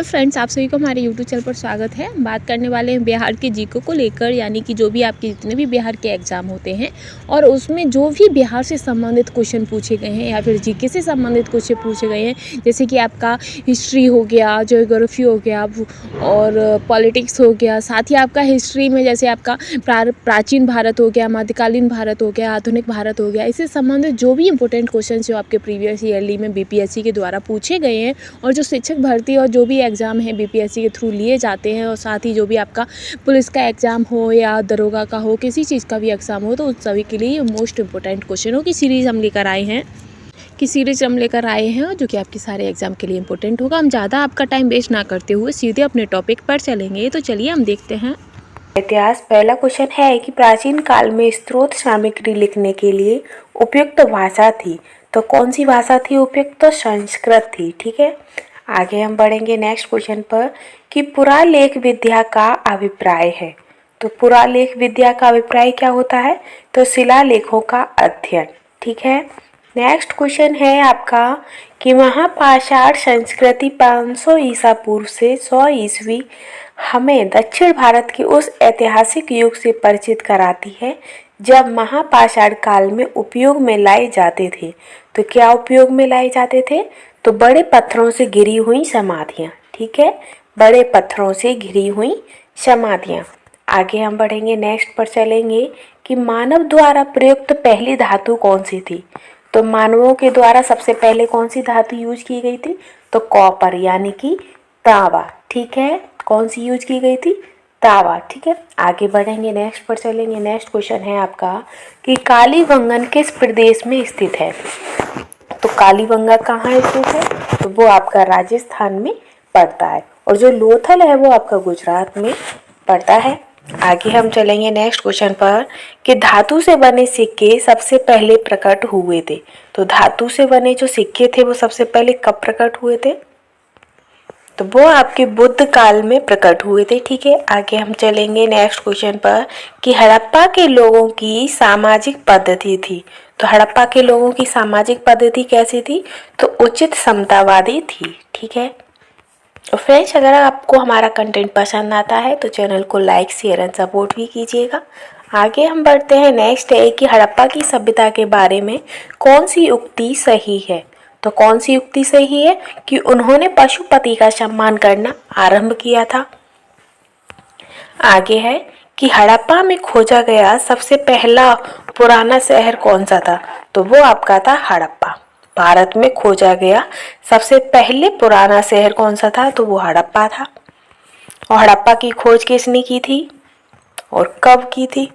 Friends, आप सभी को हमारे यूट्यूब चैनल पर स्वागत है। बात करने वाले हैं बिहार के जीके को लेकर, यानी कि जो भी आपके जितने भी बिहार के एग्ज़ाम होते हैं और उसमें जो भी बिहार से संबंधित क्वेश्चन पूछे गए हैं या फिर जीके से संबंधित क्वेश्चन पूछे गए हैं, जैसे कि आपका हिस्ट्री हो गया, ज्योग्राफी हो गया और पॉलिटिक्स हो गया। साथ ही आपका हिस्ट्री में जैसे आपका प्राचीन भारत हो गया, मध्यकालीन भारत हो गया, आधुनिक भारत हो गया, इससे संबंधित जो भी इंपॉर्टेंट क्वेश्चन जो आपके प्रीवियस ईयरली में बीपीएससी के द्वारा पूछे गए हैं और जो शिक्षक भर्ती और जो भी एग्ज़ाम है बीपीएससी के थ्रू लिए जाते हैं, और साथ ही जो भी आपका पुलिस का एग्ज़ाम हो या दरोगा का हो, किसी चीज़ का भी एग्ज़ाम हो, तो उन सभी के लिए मोस्ट इंपॉर्टेंट क्वेश्चनों की सीरीज़ हम लेकर आए हैं और जो कि आपके सारे एग्ज़ाम के लिए इंपॉर्टेंट होगा। हम ज़्यादा आपका टाइम वेस्ट ना करते हुए सीधे अपने टॉपिक पर चलेंगे। तो चलिए हम देखते हैं इतिहास। पहला क्वेश्चन है कि प्राचीन काल में स्रोत सामग्री लिखने के लिए उपयुक्त भाषा थी, तो कौन सी भाषा थी उपयुक्त? तो संस्कृत थी। ठीक है, आगे हम बढ़ेंगे नेक्स्ट क्वेश्चन पर कि पुरालेख विद्या का अभिप्राय है। तो पुरालेख विद्या का अभिप्राय क्या होता है? तो शिलालेखों का अध्ययन। ठीक है, नेक्स्ट क्वेश्चन है आपका कि महापाषाण संस्कृति 500 ईसा पूर्व से 100 ईस्वी हमें दक्षिण भारत के उस ऐतिहासिक युग से परिचित कराती है जब महापाषाण काल में उपयोग में लाए जाते थे। तो क्या उपयोग में लाए जाते थे? तो बड़े पत्थरों से घिरी हुई समाधियाँ। ठीक है, बड़े पत्थरों से घिरी हुई समाधियाँ। आगे हम बढ़ेंगे, नेक्स्ट पर चलेंगे कि मानव द्वारा प्रयुक्त पहली धातु कौन सी थी। तो मानवों के द्वारा सबसे पहले कौन सी धातु यूज की गई थी? तो कॉपर यानी कि तांबा। ठीक है, कौन सी यूज की गई थी? तांबा। ठीक है, आगे बढ़ेंगे, नेक्स्ट पर चलेंगे। नेक्स्ट क्वेश्चन है आपका कि कालीबंगन किस प्रदेश में स्थित है। तो कालीबंगा कहाँ स्थित है? तो वो आपका राजस्थान में पड़ता है, और जो लोथल है वो आपका गुजरात में पड़ता है। आगे हम चलेंगे नेक्स्ट क्वेश्चन पर कि धातु से बने सिक्के सबसे पहले प्रकट हुए थे। तो धातु से बने जो सिक्के थे वो सबसे पहले कब प्रकट हुए थे? तो वो आपके बुद्ध काल में प्रकट हुए थे। ठीक है, आगे हम चलेंगे नेक्स्ट क्वेश्चन पर कि हड़प्पा के लोगों की सामाजिक पद्धति थी। तो हड़प्पा के लोगों की सामाजिक पद्धति कैसी थी? तो उचित समतावादी थी। ठीक है, तो फ्रेंड्स, अगर आपको हमारा कंटेंट पसंद आता है तो चैनल को लाइक, शेयर एंड सपोर्ट भी कीजिएगा। आगे हम बढ़ते हैं, नेक्स्ट है कि हड़प्पा की सभ्यता के बारे में कौन सी उक्ति सही है। तो कौन सी उक्ति सही है? कि उन्होंने पशुपति का सम्मान करना आरंभ किया था। आगे है कि हड़प्पा में खोजा गया सबसे पहला पुराना शहर कौन सा था। तो वो आपका था हड़प्पा। भारत में खोजा गया सबसे पहले पुराना शहर कौन सा था? तो वो हड़प्पा था। और हड़प्पा की खोज किसने की थी और कब की थी?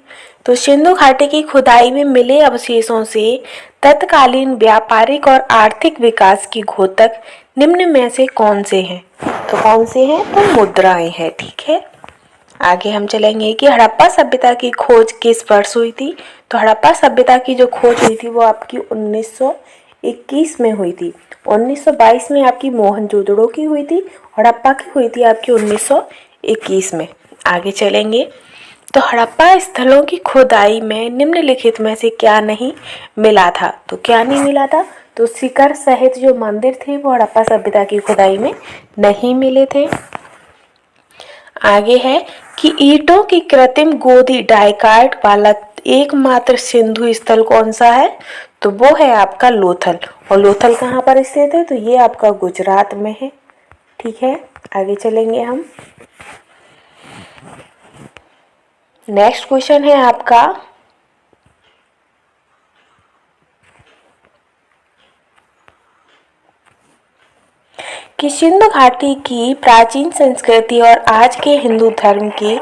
तो सिंधु घाटी की खुदाई में मिले अवशेषों से तत्कालीन व्यापारिक और आर्थिक विकास की घोतक निम्न में से कौन से हैं? तो कौन से हैं? तो मुद्राएं हैं। ठीक है, आगे हम चलेंगे कि हड़प्पा सभ्यता की खोज किस वर्ष हुई थी। तो हड़प्पा सभ्यता की जो खोज हुई थी वो आपकी 1921 में हुई थी। 1922 में आपकी मोहनजोदड़ो की हुई थी, हड़प्पा की हुई थी आपकी 1921 में। आगे चलेंगे, तो हड़प्पा स्थलों की खुदाई में निम्नलिखित में से क्या नहीं मिला था। तो क्या नहीं मिला था? तो शिखर सहित जो मंदिर थे वो हड़प्पा सभ्यता की खुदाई में नहीं मिले थे। आगे है कि ईंटों की कृत्रिम गोदी डाइकाट वाला एकमात्र सिंधु स्थल कौन सा है? तो वो है आपका लोथल। और लोथल कहाँ पर स्थित है? तो ये आपका गुजरात में है। ठीक है, आगे चलेंगे हम, नेक्स्ट क्वेश्चन है आपका कि सिंधु घाटी की प्राचीन संस्कृति और आज के हिंदू धर्म के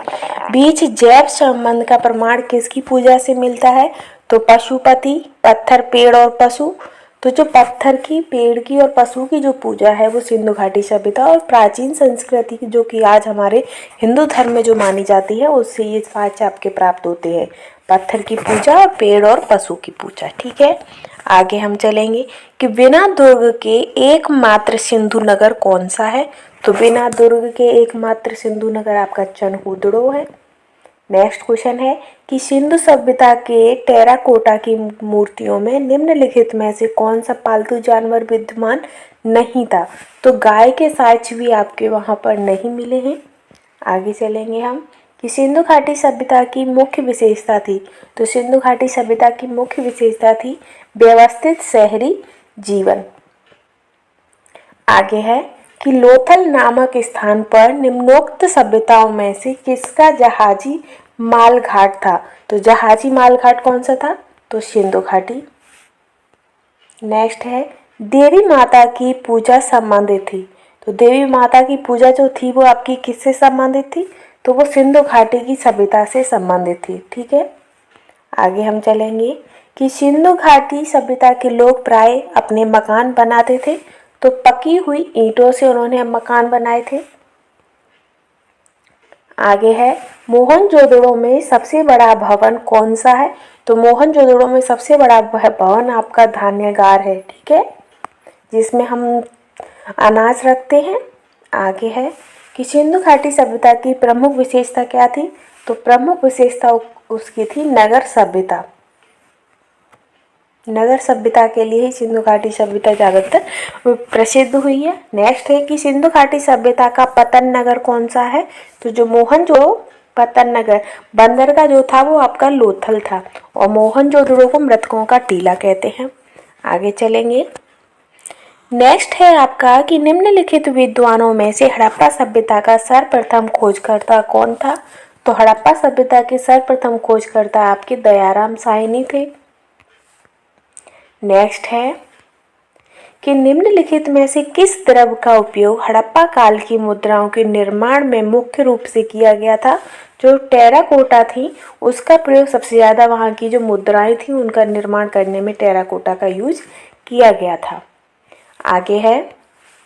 बीच जैव संबंध का प्रमाण किसकी पूजा से मिलता है? तो पशुपति, पत्थर, पेड़ और पशु। तो जो पत्थर की, पेड़ की और पशु की जो पूजा है वो सिंधु घाटी सभ्यता और प्राचीन संस्कृति जो कि आज हमारे हिंदू धर्म में जो मानी जाती है उससे ये पांच आपके प्राप्त होते हैं, पत्थर की पूजा और पेड़ और पशु की पूजा। ठीक है, आगे हम चलेंगे कि बिना दुर्ग के एकमात्र सिंधु नगर कौन सा है। तो बिना दुर्ग के एकमात्र सिंधु नगर आपका चनहुदड़ो है। नेक्स्ट क्वेश्चन है कि सिंधु सभ्यता के टेराकोटा की मूर्तियों में निम्नलिखित में से कौन सा पालतू जानवर विद्यमान नहीं था, तो गाय के साक्ष्य भी आपके वहाँ पर नहीं मिले हैं। आगे चलेंगे हम कि सिंधु घाटी सभ्यता की मुख्य विशेषता थी। तो सिंधु घाटी सभ्यता की मुख्य विशेषता थी व्यवस्थित शहरी जीवन। आगे है कि लोथल नामक स्थान पर निम्नोक्त सभ्यताओं में से किसका जहाजी माल घाट था। तो जहाजी माल घाट कौन सा था, तो सिंधु घाटी। नेक्स्ट है देवी माता की पूजा संबंधित थी। तो देवी माता की पूजा जो थी वो आपकी किससे संबंधित थी, तो वो सिंधु घाटी की सभ्यता से संबंधित थी। ठीक है, आगे हम चलेंगे कि सिंधु घाटी सभ्यता के लोग प्राय अपने मकान बनाते थे, तो पकी हुई ईंटों से उन्होंने मकान बनाए थे। आगे है मोहनजोदड़ो में सबसे बड़ा भवन कौन सा है। तो मोहनजोदड़ो में सबसे बड़ा भवन आपका धान्यागार है। ठीक है, जिसमें हम अनाज रखते हैं। आगे है कि सिंधु घाटी सभ्यता की प्रमुख विशेषता क्या थी। तो प्रमुख विशेषता उसकी थी नगर सभ्यता। नगर सभ्यता के लिए ही सिंधु घाटी सभ्यता ज़्यादातर प्रसिद्ध हुई है। नेक्स्ट है कि सिंधु घाटी सभ्यता का पतन नगर कौन सा है। तो जो मोहनजोदड़ो पतन नगर बंदरगाह जो था वो आपका लोथल था, और मोहनजोदड़ो को मृतकों का टीला कहते हैं। आगे चलेंगे। नेक्स्ट है आपका कि निम्नलिखित विद्वानों में से हड़प्पा सभ्यता का सर्वप्रथम खोजकर्ता कौन था। तो हड़प्पा सभ्यता के सर्वप्रथम खोजकर्ता आपके दयाराम साहनी थे। नेक्स्ट है कि निम्नलिखित में से किस द्रव का उपयोग हड़प्पा काल की मुद्राओं के निर्माण में मुख्य रूप से किया गया था। जो टेराकोटा थी उसका प्रयोग सबसे ज़्यादा, वहाँ की जो मुद्राएं थी उनका निर्माण करने में टेराकोटा का यूज किया गया था। आगे है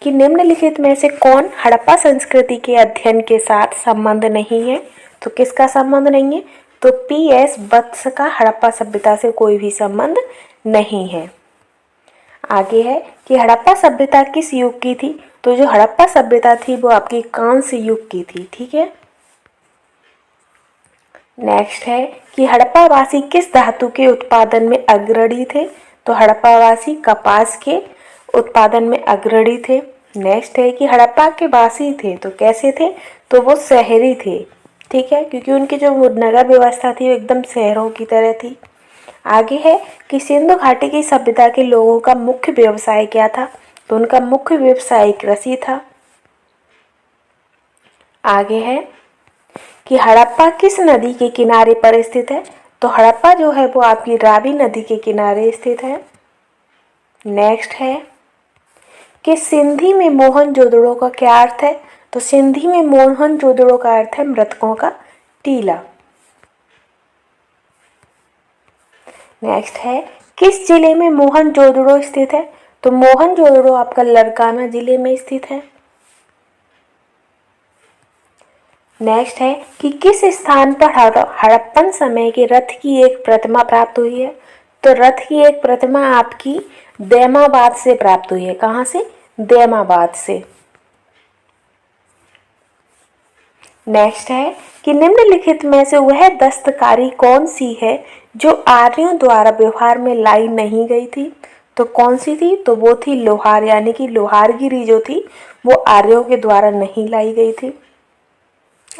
कि निम्नलिखित में से कौन हड़प्पा संस्कृति के अध्ययन के साथ संबंध नहीं है। तो किसका संबंध नहीं है, तो PS वत्स का हड़प्पा सभ्यता से कोई भी संबंध नहीं है। आगे है कि हड़प्पा सभ्यता किस युग की थी। तो जो हड़प्पा सभ्यता थी वो आपकी कांस्य युग की थी। ठीक है, नेक्स्ट है कि हड़प्पावासी किस धातु के उत्पादन में अग्रणी थे। तो हड़प्पावासी कपास के उत्पादन में अग्रणी थे। नेक्स्ट है कि हड़प्पा के वासी थे तो कैसे थे, तो वो शहरी थे। ठीक है, क्योंकि उनकी जो नगर व्यवस्था थी वो एकदम शहरों की तरह थी। आगे है कि सिंधु घाटी की सभ्यता के लोगों का मुख्य व्यवसाय क्या था। तो उनका मुख्य व्यवसाय कृषि था। आगे है कि हड़प्पा किस नदी के किनारे पर स्थित है। तो हड़प्पा जो है वो आपकी रावी नदी के किनारे स्थित है। नेक्स्ट है कि सिंधी में मोहनजोदड़ो का क्या अर्थ है। तो सिंधी में मोहनजोदड़ो का अर्थ है मृतकों का टीला। नेक्स्ट है किस जिले में मोहनजोदड़ो स्थित है। तो मोहनजोदड़ो आपका लरकाना जिले में स्थित है। नेक्स्ट है कि किस स्थान पर हड़प्पन समय के रथ की एक प्रतिमा प्राप्त हुई है। तो रथ की एक प्रतिमा आपकी दैमाबाद से प्राप्त हुई है। कहाँ से, दैमाबाद से। नेक्स्ट है कि निम्नलिखित में से वह दस्तकारी कौन सी है जो आर्यों द्वारा व्यवहार में लाई नहीं गई थी। तो कौन सी थी, तो वो थी लोहार, यानी कि लोहारगिरी जो थी वो आर्यों के द्वारा नहीं लाई गई थी।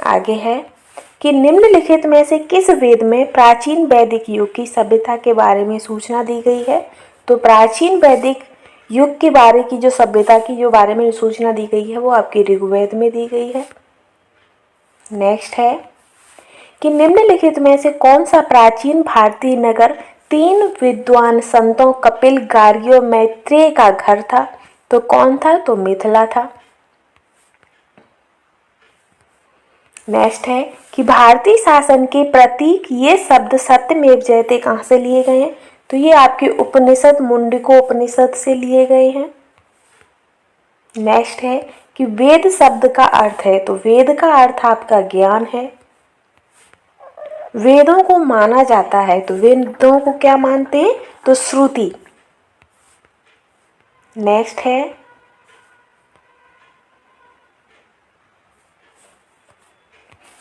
आगे है कि निम्नलिखित में से किस वेद में प्राचीन वैदिक युग की सभ्यता के बारे में सूचना दी गई है। तो प्राचीन वैदिक युग के बारे की जो सभ्यता की जो बारे में सूचना दी गई है वो आपकी ऋग्वेद में दी गई है। नेक्स्ट है कि निम्नलिखित में से कौन सा प्राचीन भारतीय नगर 3 विद्वान संतों कपिल, गार्ग्य, मैत्रेय का घर था। तो कौन था, तो मिथिला था। नेक्स्ट है कि भारतीय शासन के प्रतीक ये शब्द सत्यमेव जयते कहाँ से लिए गए हैं। तो ये आपके उपनिषद मुंडको उपनिषद से लिए गए हैं। नेक्स्ट है कि वेद शब्द का अर्थ है। तो वेद का अर्थ आपका ज्ञान है। वेदों को माना जाता है, तो वेदों को क्या मानते हैं, तो श्रुति। नेक्स्ट है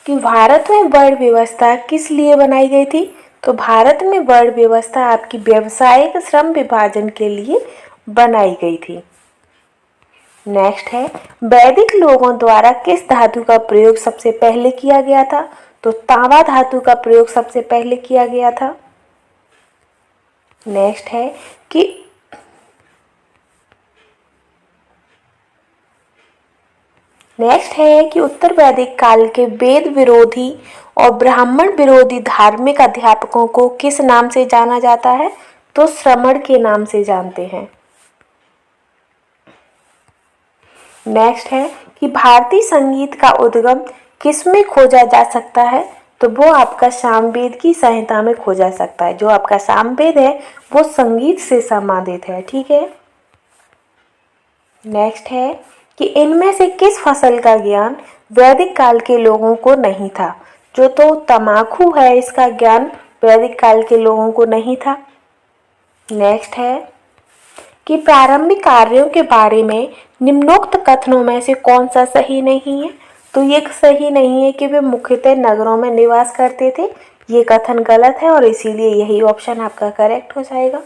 कि भारत में वर्ण व्यवस्था किस लिए बनाई गई थी। तो भारत में वर्ण व्यवस्था आपकी व्यावसायिक श्रम विभाजन के लिए बनाई गई थी। नेक्स्ट है वैदिक लोगों द्वारा किस धातु का प्रयोग सबसे पहले किया गया था? तो तांबा धातु का प्रयोग सबसे पहले किया गया था। नेक्स्ट है कि उत्तर वैदिक काल के वेद विरोधी और ब्राह्मण विरोधी धार्मिक अध्यापकों को किस नाम से जाना जाता है? तो श्रमण के नाम से जानते हैं। नेक्स्ट है कि भारतीय संगीत का उद्गम किसमें खोजा जा सकता है? तो वो आपका सामवेद की संहिता में खोजा सकता है। जो आपका सामवेद है वो संगीत से संबंधित है, ठीक है। नेक्स्ट है कि इनमें से किस फसल का ज्ञान वैदिक काल के लोगों को नहीं था? जो तो तंबाकू है, इसका ज्ञान वैदिक काल के लोगों को नहीं था। नेक्स्ट है कि प्रारंभिक कार्यों के बारे में निम्नोक्त कथनों में से कौन सा सही नहीं है? तो ये सही नहीं है कि वे मुख्यतः नगरों में निवास करते थे। ये कथन गलत है और इसीलिए यही ऑप्शन आपका करेक्ट हो जाएगा।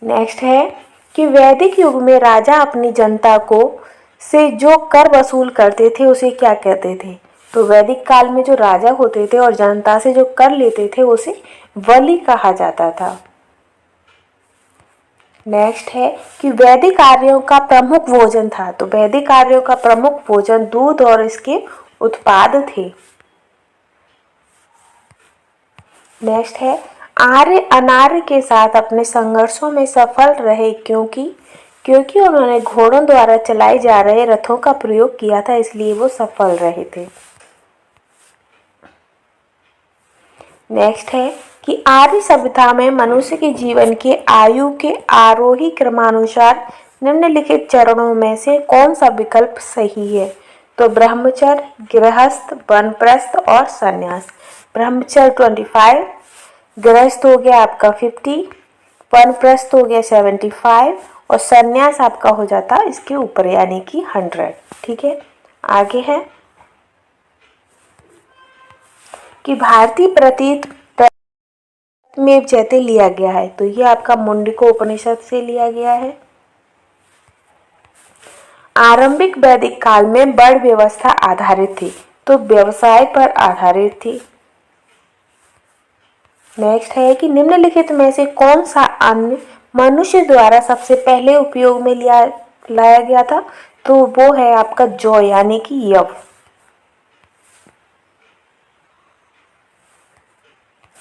नेक्स्ट है कि वैदिक युग में राजा अपनी जनता को से जो कर वसूल करते थे उसे क्या कहते थे? तो वैदिक काल में जो राजा होते थे और जनता से जो कर लेते थे उसे बलि कहा जाता था। नेक्स्ट है कि वैदिक आर्यों का प्रमुख भोजन था। तो वैदिक आर्यों का प्रमुख भोजन दूध और इसके उत्पाद थे। नेक्स्ट है आर्य अनार्य के साथ अपने संघर्षों में सफल रहे क्योंकि उन्होंने घोड़ों द्वारा चलाए जा रहे रथों का प्रयोग किया था, इसलिए वो सफल रहे थे। नेक्स्ट है कि आर्य सभ्यता में मनुष्य के जीवन के आयु के आरोही क्रमानुसार निम्नलिखित चरणों में से कौन सा विकल्प सही है? तो ब्रह्मचर्य, गृहस्थ, वानप्रस्थ और संन्यास। ब्रह्मचर्य 25, गृहस्थ हो गया आपका 50, वानप्रस्थ हो गया 75 और संन्यास आपका हो जाता इसके ऊपर यानी कि 100, ठीक है। आगे है कि भारतीय प्रतीत में जैते लिया गया है। तो ये आपका मुंडको उपनिषद से लिया गया है। आरंभिक वैदिक काल में वर्ण व्यवस्था आधारित थी, तो व्यवसाय पर आधारित थी। नेक्स्ट है कि निम्नलिखित में से कौन सा अन्न मनुष्य द्वारा सबसे पहले उपयोग में लाया गया था? तो वो है आपका जौ यानी कि यव।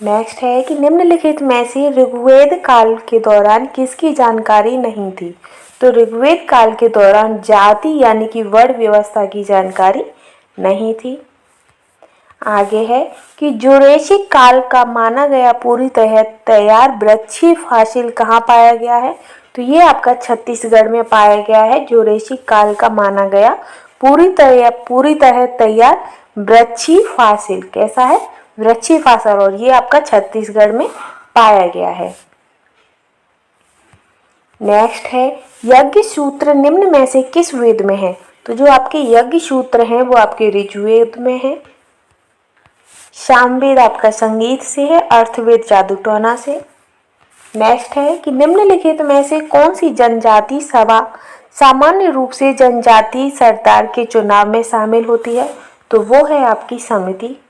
नेक्स्ट है कि निम्नलिखित में से ऋग्वेद काल के दौरान किसकी जानकारी नहीं थी? तो ऋग्वेद काल के दौरान जाति यानी कि वर्ण व्यवस्था की जानकारी नहीं थी। आगे है कि जुरेशिक काल का माना गया पूरी तरह तैयार वृक्षीय फॉसिल कहाँ पाया गया है? तो ये आपका छत्तीसगढ़ में पाया गया है। जुरेशिक काल का माना गया पूरी तरह तैयार वृक्षीय फॉसिल। कैसा है? वृक्षीय फॉसिल, और ये आपका छत्तीसगढ़ में पाया गया है। नेक्स्ट है यज्ञ सूत्र निम्न में से किस वेद में है? तो जो आपके यज्ञ सूत्र हैं वो आपके ऋग्वेद में है, सामवेद आपका संगीत से है, अर्थवेद जादूटोना से। नेक्स्ट है कि निम्नलिखित में से कौन सी जनजाति सभा सामान्य रूप से जनजाति सरदार के चुनाव में शामिल होती है? तो वो है आपकी समिति।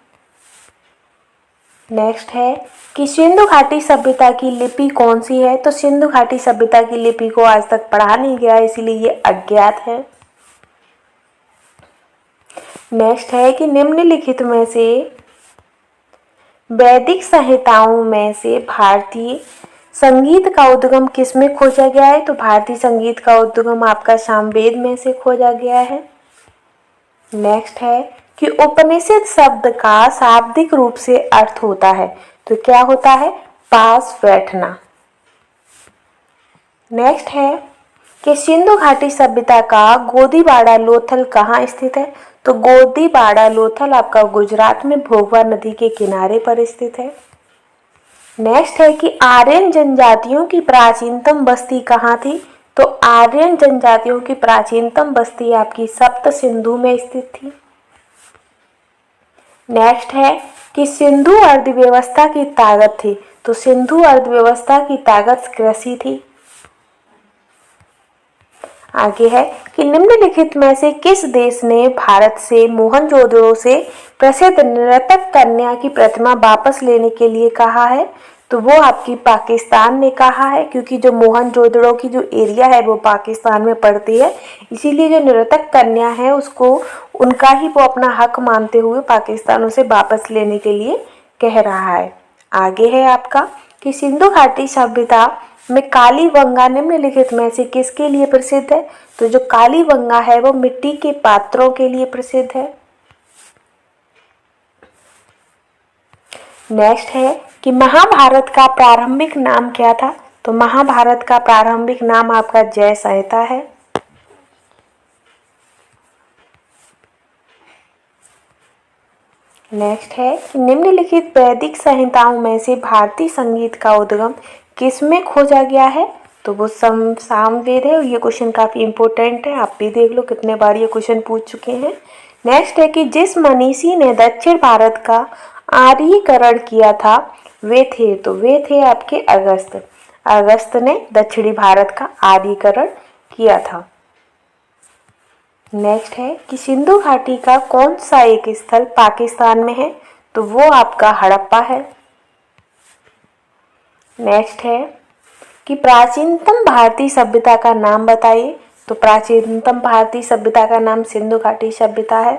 नेक्स्ट है कि सिंधु घाटी सभ्यता की लिपि कौन सी है? तो सिंधु घाटी सभ्यता की लिपि को आज तक पढ़ा नहीं गया, इसीलिए ये अज्ञात है। नेक्स्ट है कि निम्नलिखित में से वैदिक संहिताओं में से भारतीय संगीत का उद्गम किसमें खोजा गया है? तो भारतीय संगीत का उद्गम आपका सामवेद में से खोजा गया है। नेक्स्ट है कि उपनिषद शब्द का शाब्दिक रूप से अर्थ होता है, तो क्या होता है? पास बैठना। नेक्स्ट है कि सिंधु घाटी सभ्यता का गोदीबाड़ा लोथल कहाँ स्थित है? तो गोदीबाड़ा लोथल आपका गुजरात में भोगवा नदी के किनारे पर स्थित है। नेक्स्ट है कि आर्यन जनजातियों की प्राचीनतम बस्ती कहाँ थी? तो आर्यन जनजातियों की प्राचीनतम बस्ती आपकी सप्त सिंधु में स्थित थी। नेक्स्ट है कि सिंधु अर्थव्यवस्था की ताकत थी, तो सिंधु अर्थव्यवस्था की ताकत कृषि थी। आगे है कि निम्नलिखित में से किस देश ने भारत से मोहनजोदड़ो से प्रसिद्ध नर्तक कन्या की प्रतिमा वापस लेने के लिए कहा है? तो वो आपकी पाकिस्तान ने कहा है, क्योंकि जो मोहनजोदड़ो की जो एरिया है वो पाकिस्तान में पड़ती है, इसीलिए जो नर्तक कन्या है उसको उनका ही वो अपना हक मानते हुए पाकिस्तान उसे वापस लेने के लिए कह रहा है। आगे है आपका कि सिंधु घाटी सभ्यता में कालीबंगा निम्नलिखित में से किसके लिए प्रसिद्ध है? तो जो कालीबंगा है वो मिट्टी के पात्रों के लिए प्रसिद्ध है। नेक्स्ट है कि महाभारत का प्रारंभिक नाम क्या था? तो महाभारत का प्रारंभिक नाम आपका जय संहिता है। नेक्स्ट है कि निम्नलिखित वैदिक संहिताओं में से भारतीय संगीत का उद्गम किसमें खोजा गया है? तो वो सामवेद है, और ये क्वेश्चन काफ़ी इंपॉर्टेंट है, आप भी देख लो कितने बार ये क्वेश्चन पूछ चुके हैं। नेक्स्ट है कि जिस मनीषी ने दक्षिण भारत का आर्यीकरण किया था वे थे? तो वे थे आपके अगस्त। अगस्त ने दक्षिणी भारत का आर्यीकरण किया था। नेक्स्ट है कि सिंधु घाटी का कौन सा एक स्थल पाकिस्तान में है? तो वो आपका हड़प्पा है। नेक्स्ट है कि प्राचीनतम भारतीय सभ्यता का नाम बताइए। तो प्राचीनतम भारतीय सभ्यता का नाम सिंधु घाटी सभ्यता है।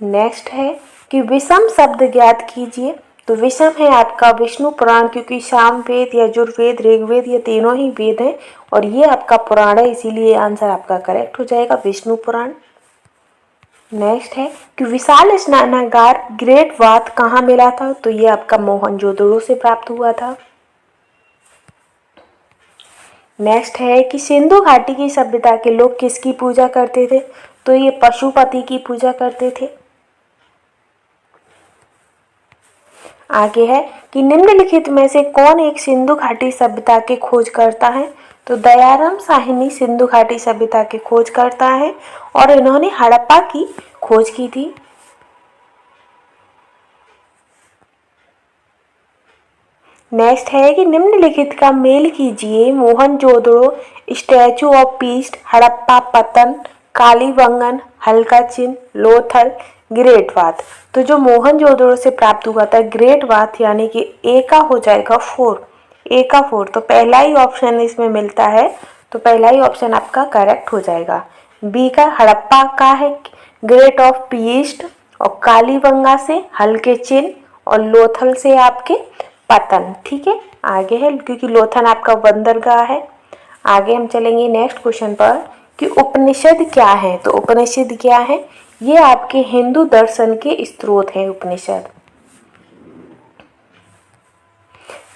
नेक्स्ट है कि विषम शब्द ज्ञात कीजिए। तो विषम है आपका विष्णु पुराण, क्योंकि सामवेद, यजुर्वेद, ऋग्वेद ये तीनों ही वेद हैं और ये आपका पुराण है, इसीलिए आंसर आपका करेक्ट हो जाएगा विष्णु पुराण। नेक्स्ट है कि विशाल स्नानागार ग्रेट बाथ कहाँ मिला था? तो ये आपका मोहनजोदड़ो से प्राप्त हुआ था। नेक्स्ट है कि सिंधु घाटी की सभ्यता के लोग किसकी पूजा करते थे? तो ये पशुपति की पूजा करते थे। आगे है कि निम्नलिखित में से कौन एक सिंधु घाटी सभ्यता के खोज करता है? तो दयाराम साहनी सिंधु घाटी सभ्यता के खोज करता है और इन्होंने हड़प्पा की खोज की थी। नेक्स्ट है कि निम्नलिखित का मेल कीजिए। Mohenjodaro, statue of peace, Harappa पतन, कालीबंगन, हल्का चिन्ह, लोथल, ग्रेट बाथ। तो जो मोहनजोदड़ो से प्राप्त हुआ था ग्रेट बाथ, यानी कि ए का हो जाएगा 4, ए का 4। तो पहला ही ऑप्शन इसमें मिलता है, तो पहला ही ऑप्शन आपका करेक्ट हो जाएगा। बी का हड़प्पा का है ग्रेट ऑफ पीस्ट, और कालीबंगा से हल्के चिन्ह, और लोथल से आपके पतन। ठीक है, आगे है क्योंकि लोथल आपका बंदरगाह है। आगे हम चलेंगे नेक्स्ट क्वेश्चन पर कि उपनिषद क्या है? तो उपनिषद क्या है? ये आपके हिंदू दर्शन के स्रोत हैं उपनिषद।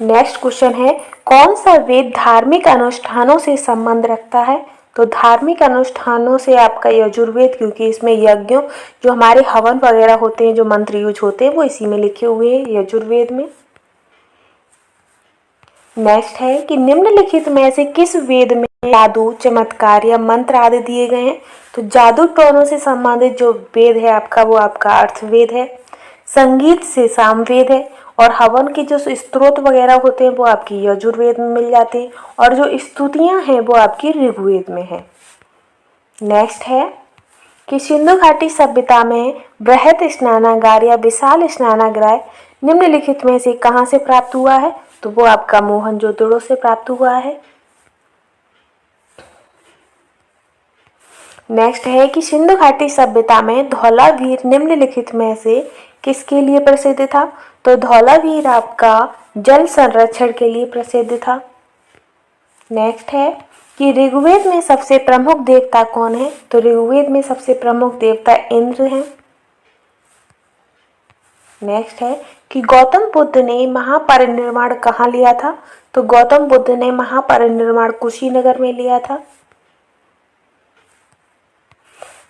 नेक्स्ट क्वेश्चन है कौन सा वेद धार्मिक अनुष्ठानों से संबंध रखता है? तो धार्मिक अनुष्ठानों से आपका यजुर्वेद, क्योंकि इसमें यज्ञों जो हमारे हवन वगैरह होते हैं, जो मंत्र यूज होते हैं, वो इसी में लिखे हुए हैं यजुर्वेद में। नेक्स्ट है कि निम्नलिखित में से किस वेद में जादू, चमत्कार या मंत्र आदि दिए गए हैं? तो जादू टोनों से संबंधित जो वेद है आपका वो आपका अर्थवेद है, संगीत से सामवेद है, और हवन के जो स्त्रोत वगैरह होते हैं वो आपकी यजुर्वेद में मिल जाते हैं, और जो स्तुतियां हैं वो आपकी ऋग्वेद में है। नेक्स्ट है कि सिंधु घाटी सभ्यता में बृहत स्नानागार या विशाल स्नानागार निम्नलिखित में से कहाँ से प्राप्त हुआ है? तो वो आपका मोहनजोदड़ो से प्राप्त हुआ है। नेक्स्ट है कि सिंधु घाटी सभ्यता में धौलावीर निम्नलिखित में से किसके लिए प्रसिद्ध था? तो धौलावीर आपका जल संरक्षण के लिए प्रसिद्ध था। नेक्स्ट है कि ऋग्वेद में सबसे प्रमुख देवता कौन है? तो ऋग्वेद में सबसे प्रमुख देवता इंद्र हैं। नेक्स्ट है कि गौतम बुद्ध ने महापरिनिर्वाण कहाँ लिया था? तो गौतम बुद्ध ने महापरिनिर्वाण कुशीनगर में लिया था।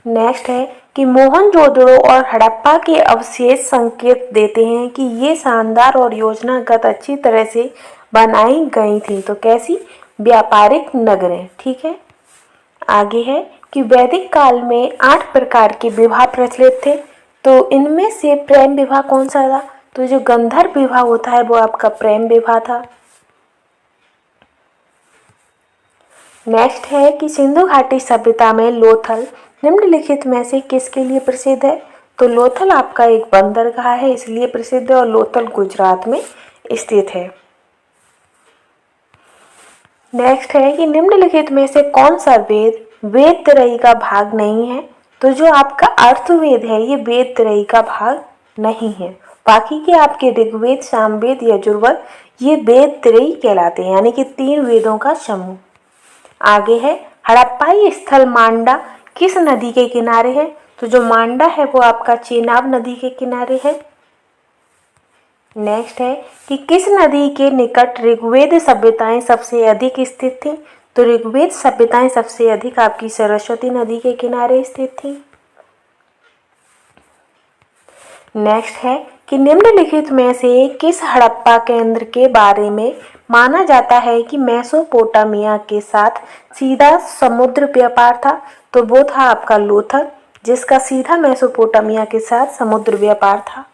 नेक्स्ट है कि मोहनजोदड़ो और हड़प्पा के अवशेष संकेत देते हैं कि ये शानदार और योजनागत अच्छी तरह से बनाई गई थी। तो कैसी? व्यापारिक नगरें। ठीक है, आगे है कि वैदिक काल में 8 प्रकार के विवाह प्रचलित थे। तो इनमें से प्रेम विवाह कौन सा था? तो जो गंधर्व विवाह होता है वो आपका प्रेम विवाह था। नेक्स्ट है कि सिंधु घाटी सभ्यता में लोथल निम्नलिखित में से किसके लिए प्रसिद्ध है? तो लोथल आपका एक बंदरगाह है, इसलिए प्रसिद्ध है और लोथल गुजरात में स्थित है। नेक्स्ट है कि निम्नलिखित में से कौन सा वेद वेद त्रयी का भाग नहीं है? तो जो आपका अर्थवेद है ये वेद त्रयी का भाग नहीं है। बाकी के आपके ऋग्वेद, सामवेद, यजुर्वेद ये वेद त्रयी कहलाते हैं, यानी कि 3 वेदों का समूह। आगे है हड़प्पाई स्थल मांडा किस नदी के किनारे है? तो जो मांडा है वो आपका चेनाब नदी के किनारे है। नेक्स्ट है कि किस नदी के निकट ऋग्वेद सभ्यताएं सबसे अधिक स्थित थी? तो ऋग्वेद सभ्यताएं सबसे अधिक आपकी सरस्वती नदी के किनारे स्थित थी। नेक्स्ट है कि निम्नलिखित में से किस हड़प्पा केंद्र के बारे में माना जाता है कि मेसोपोटामिया के साथ सीधा समुद्र व्यापार था? तो वो था आपका लोथल, जिसका सीधा मेसोपोटामिया के साथ समुद्र व्यापार था।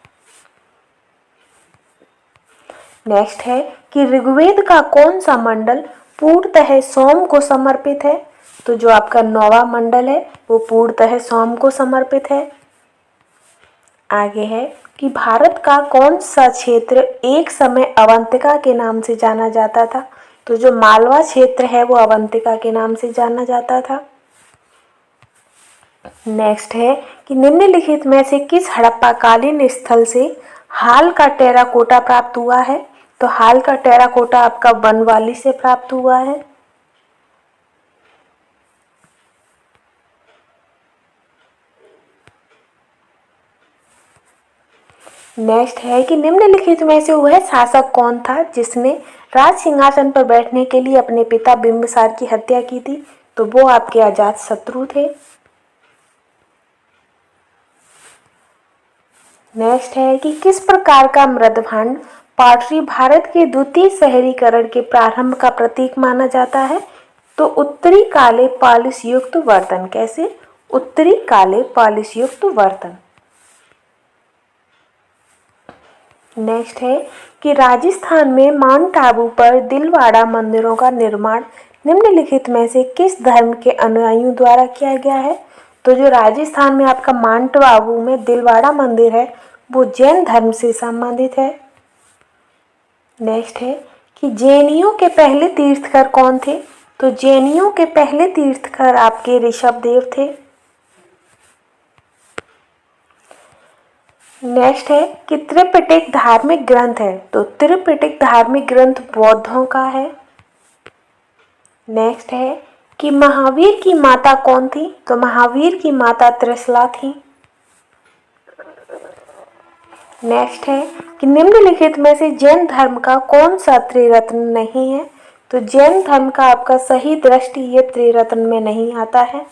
नेक्स्ट है कि ऋग्वेद का कौन सा मंडल पूर्णतः सोम को समर्पित है? तो जो आपका 9वां मंडल है वो पूर्णतः सोम को समर्पित है। आगे है कि भारत का कौन सा क्षेत्र एक समय अवंतिका के नाम से जाना जाता था? तो जो मालवा क्षेत्र है वो अवंतिका के नाम से जाना जाता था। नेक्स्ट है कि निम्नलिखित में से किस हड़प्पाकालीन स्थल से हाल का टेराकोटा प्राप्त हुआ है? तो हाल का टेराकोटा आपका बनवाली से प्राप्त हुआ है। नेक्स्ट है कि निम्नलिखित में से वह शासक कौन था जिसने राज सिंहासन पर बैठने के लिए अपने पिता बिंबिसार की हत्या की थी? तो वो आपके अजातशत्रु थे। नेक्स्ट है कि किस प्रकार का मृदभांड पॉटरी भारत के द्वितीय शहरीकरण के प्रारंभ का प्रतीक माना जाता है? तो उत्तरी काले पॉलिश युक्त बर्तन। कैसे? उत्तरी काले पॉलिश युक्त बर्तन। नेक्स्ट है कि राजस्थान में माउंट आबू पर दिलवाड़ा मंदिरों का निर्माण निम्नलिखित में से किस धर्म के अनुयायियों द्वारा किया गया है? तो जो राजस्थान में आपका माउंट आबू में दिलवाड़ा मंदिर है वो जैन धर्म से संबंधित है। नेक्स्ट है कि जैनियों के पहले तीर्थकर कौन थे? तो जैनियों के पहले तीर्थकर आपके ऋषभदेव थे। नेक्स्ट है कि त्रिपिटक धार्मिक ग्रंथ है? तो त्रिपिटक धार्मिक ग्रंथ बौद्धों का है। नेक्स्ट है कि महावीर की माता कौन थी? तो महावीर की माता त्रिशला थी। नेक्स्ट है कि निम्नलिखित में से जैन धर्म का कौन सा त्रिरत्न नहीं है? तो जैन धर्म का आपका सही दृष्टि ये त्रिरत्न में नहीं आता है।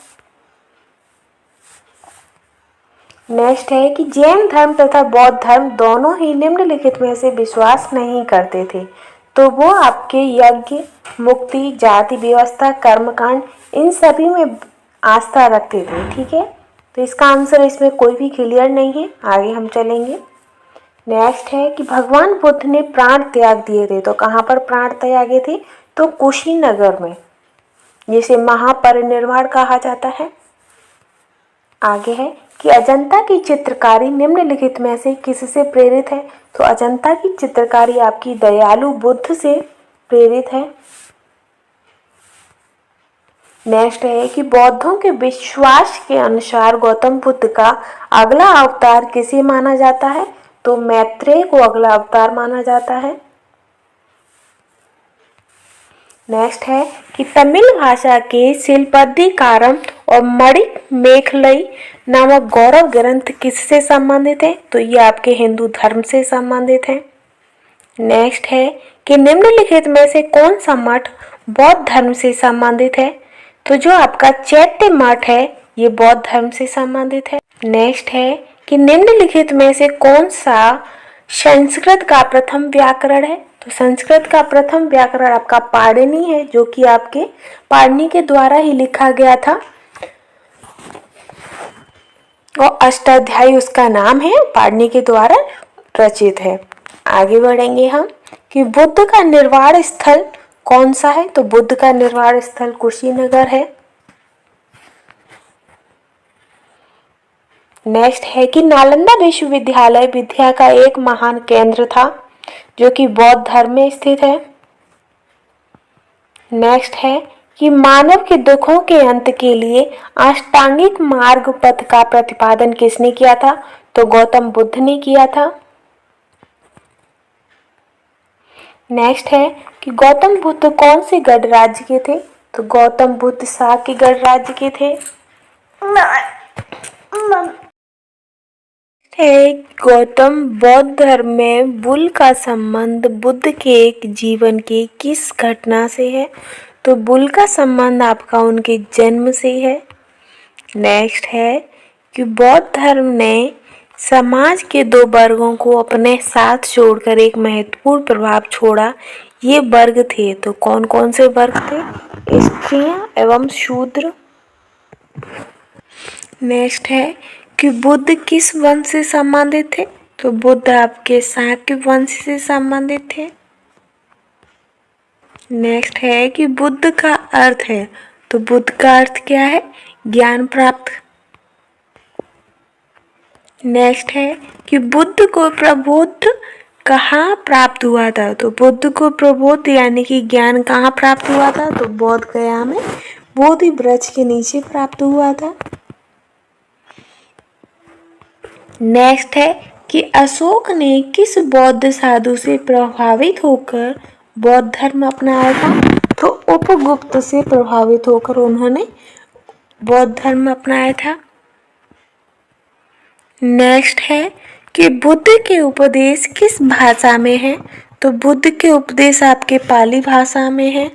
नेक्स्ट है कि जैन धर्म तथा बौद्ध धर्म दोनों ही निम्नलिखित में से विश्वास नहीं करते थे। तो वो आपके यज्ञ, मुक्ति, जाति व्यवस्था, कर्मकांड इन सभी में आस्था रखते थे। ठीक है, तो इसका आंसर इसमें कोई भी क्लियर नहीं है। आगे हम चलेंगे। नेक्स्ट है कि भगवान बुद्ध ने प्राण त्याग दिए थे। तो कहाँ पर प्राण त्यागे थे? तो कुशीनगर में, जिसे महापरिनिर्वाण कहा जाता है। आगे है कि अजंता की चित्रकारी निम्नलिखित में से किससे प्रेरित है? तो अजंता की चित्रकारी आपकी दयालु बुद्ध से प्रेरित है। नेक्स्ट है कि बौद्धों के विश्वास के अनुसार गौतम बुद्ध का अगला अवतार किसे माना जाता है? तो मैत्रेय को अगला अवतार माना जाता है। नेक्स्ट है कि तमिल भाषा के शिल्पाधिकारम और मणिक मेखलई नामक गौरव ग्रंथ किससे संबंधित है? तो ये आपके हिंदू धर्म से संबंधित है। नेक्स्ट है कि निम्नलिखित में से कौन सा मठ बौद्ध धर्म से संबंधित है? तो जो आपका चैत्य मठ है ये बौद्ध धर्म से संबंधित है। नेक्स्ट है कि निम्नलिखित में से कौन सा संस्कृत का प्रथम व्याकरण है? तो संस्कृत का प्रथम व्याकरण आपका पाणिनि है, जो कि आपके पाणिनि के द्वारा ही लिखा गया था और अष्टाध्यायी उसका नाम है, पाणिनि के द्वारा रचित है। आगे बढ़ेंगे हम कि बुद्ध का निर्वाण स्थल कौन सा है? तो बुद्ध का निर्वाण स्थल कुशीनगर है। नेक्स्ट है कि नालंदा विश्वविद्यालय विद्या का एक महान केंद्र था जो कि बौद्ध धर्म में स्थित है। नेक्स्ट है कि मानव के दुखों के अंत के लिए अष्टांगिक मार्ग पथ का प्रतिपादन किसने किया था? तो गौतम बुद्ध ने किया था। नेक्स्ट है कि गौतम बुद्ध कौन से गणराज्य के थे? तो गौतम बुद्ध शाक्य गणराज्य के थे। है गौतम बौद्ध धर्म में बुल का संबंध बुद्ध के एक जीवन की किस घटना से है? तो बुल का संबंध आपका उनके जन्म से है। नेक्स्ट है कि बौद्ध धर्म ने समाज के दो वर्गों को अपने साथ जोड़कर एक महत्वपूर्ण प्रभाव छोड़ा। ये वर्ग थे, तो कौन कौन से वर्ग थे? स्त्रियां एवं शूद्र। नेक्स्ट है कि बुद्ध किस वंश से संबंधित थे? तो बुद्ध आपके शाक्य वंश से संबंधित थे। नेक्स्ट है कि बुद्ध का अर्थ है, तो बुद्ध का अर्थ क्या है? ज्ञान प्राप्त। नेक्स्ट है कि बुद्ध को प्रबोध कहाँ प्राप्त हुआ था? तो बुद्ध को प्रबोध यानी कि ज्ञान कहाँ प्राप्त हुआ था? तो बोध गया में बोधि वृक्ष के नीचे प्राप्त हुआ था। नेक्स्ट है कि अशोक ने किस बौद्ध साधु से प्रभावित होकर बौद्ध धर्म अपनाया था? तो उपगुप्त से प्रभावित होकर उन्होंने बौद्ध धर्म अपनाया था। नेक्स्ट है कि बुद्ध के उपदेश किस भाषा में है? तो बुद्ध के उपदेश आपके पाली भाषा में है।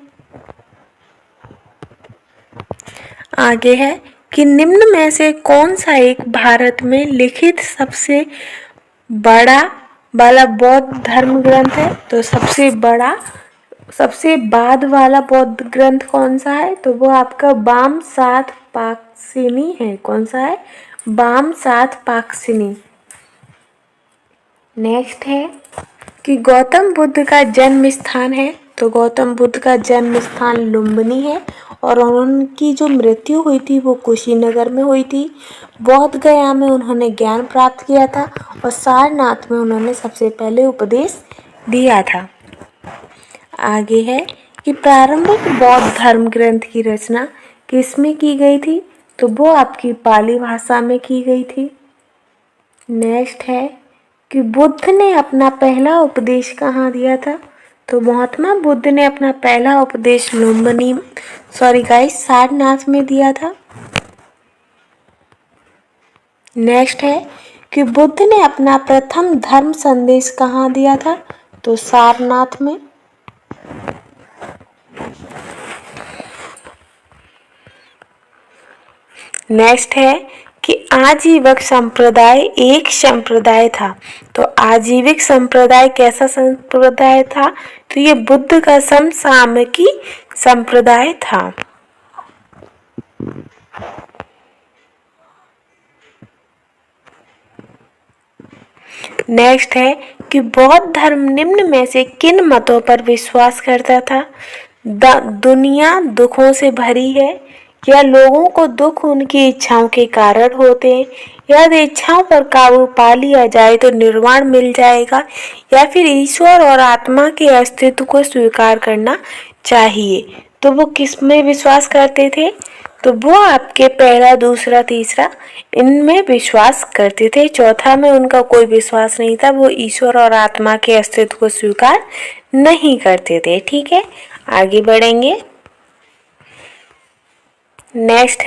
आगे है कि निम्न में से कौन सा एक भारत में लिखित सबसे बड़ा वाला बौद्ध धर्म ग्रंथ है? तो सबसे बाद वाला बौद्ध ग्रंथ कौन सा है? तो वो आपका वाम सात पाक्सिनी है। कौन सा है? वाम सात पाक्सिनी। नेक्स्ट है कि गौतम बुद्ध का जन्म स्थान है, तो गौतम बुद्ध का जन्म स्थान लुम्बिनी है और उनकी जो मृत्यु हुई थी वो कुशीनगर में हुई थी। बौद्ध गया में उन्होंने ज्ञान प्राप्त किया था और सारनाथ में उन्होंने सबसे पहले उपदेश दिया था। आगे है कि प्रारंभिक बौद्ध धर्म ग्रंथ की रचना किसमें की गई थी? तो वो आपकी पाली भाषा में की गई थी। नेक्स्ट है कि बुद्ध ने अपना पहला उपदेश कहाँ दिया था? तो महात्मा बुद्ध ने अपना पहला उपदेश सारनाथ में दिया था। नेक्स्ट है कि बुद्ध ने अपना प्रथम धर्म संदेश कहाँ दिया था? तो सारनाथ में। नेक्स्ट है कि आजीविक संप्रदाय एक संप्रदाय था, तो आजीविक संप्रदाय कैसा संप्रदाय था? तो ये बुद्ध का समसामयिकी संप्रदाय था। नेक्स्ट है कि बौद्ध धर्म निम्न में से किन मतों पर विश्वास करता था? दुनिया दुखों से भरी है, या लोगों को दुख उनकी इच्छाओं के कारण होते हैं, यदि इच्छाओं पर काबू पा लिया जाए तो निर्वाण मिल जाएगा, या फिर ईश्वर और आत्मा के अस्तित्व को स्वीकार करना चाहिए। तो वो किस में विश्वास करते थे? तो वो आपके पहला, दूसरा, तीसरा इनमें विश्वास करते थे। चौथा में उनका कोई विश्वास नहीं था, वो ईश्वर और आत्मा के अस्तित्व को स्वीकार नहीं करते थे। ठीक है, आगे बढ़ेंगे। नेक्स्ट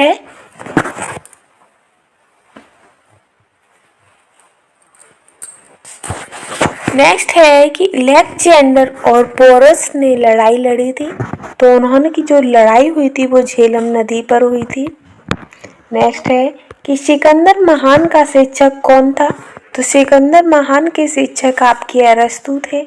है कि अलेक्जेंडर और पोरस ने लड़ाई लड़ी थी, तो उन्होंने की जो लड़ाई हुई थी वो झेलम नदी पर हुई थी। नेक्स्ट है कि सिकंदर महान का शिक्षक कौन था? तो सिकंदर महान के शिक्षक आपके अरस्तु थे।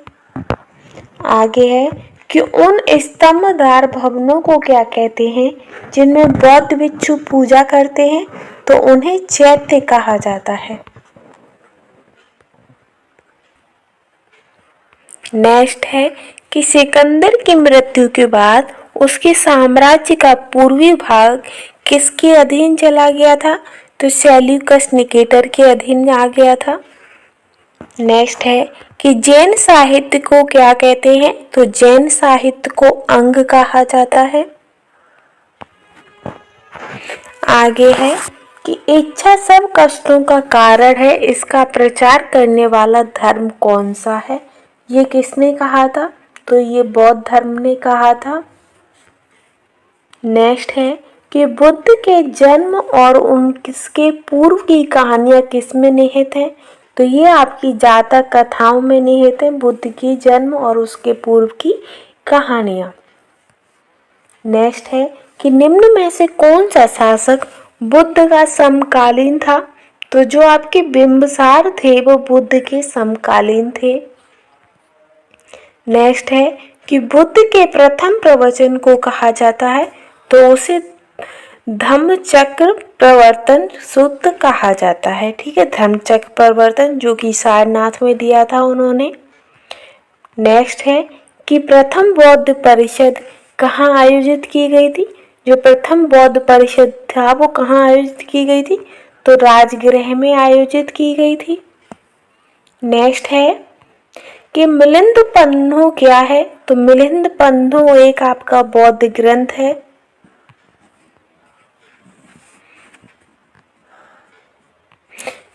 आगे है कि उन स्तंभदार भवनों को क्या कहते हैं जिनमें बौद्ध भिक्षु पूजा करते हैं? तो उन्हें चैत्य कहा जाता है। नेक्स्ट है कि सिकंदर की मृत्यु के बाद उसके साम्राज्य का पूर्वी भाग किसके अधीन चला गया था? तो सेल्यूकस निकेटर के अधीन आ गया था। नेक्स्ट है कि जैन साहित्य को क्या कहते हैं? तो जैन साहित्य को अंग कहा जाता है। आगे है कि इच्छा सब कष्टों का कारण है, इसका प्रचार करने वाला धर्म कौन सा है? ये किसने कहा था? तो ये बौद्ध धर्म ने कहा था। नेक्स्ट है कि बुद्ध के जन्म और उनके पूर्व की कहानियां किसमें निहित हैं? तो ये आपकी जातक कथाओं में निहित है, बुद्ध की जन्म और उसके पूर्व की कहानियां। नेक्स्ट है कि निम्न में से कौन सा शासक बुद्ध का समकालीन था? तो जो आपके बिंबिसार थे वो बुद्ध के समकालीन थे। नेक्स्ट है कि बुद्ध के प्रथम प्रवचन को कहा जाता है तो उसे धम्मचक्र प्रवर्तन सूत्र कहा जाता है। ठीक है, धम्मचक्र प्रवर्तन जो कि सारनाथ में दिया था उन्होंने। नेक्स्ट है कि प्रथम बौद्ध परिषद कहाँ आयोजित की गई थी? जो प्रथम बौद्ध परिषद था वो कहाँ आयोजित की गई थी? तो राजगृह में आयोजित की गई थी। नेक्स्ट है कि मिलिंद पंथो क्या है? तो मिलिंद पंथो एक आपका बौद्ध ग्रंथ है।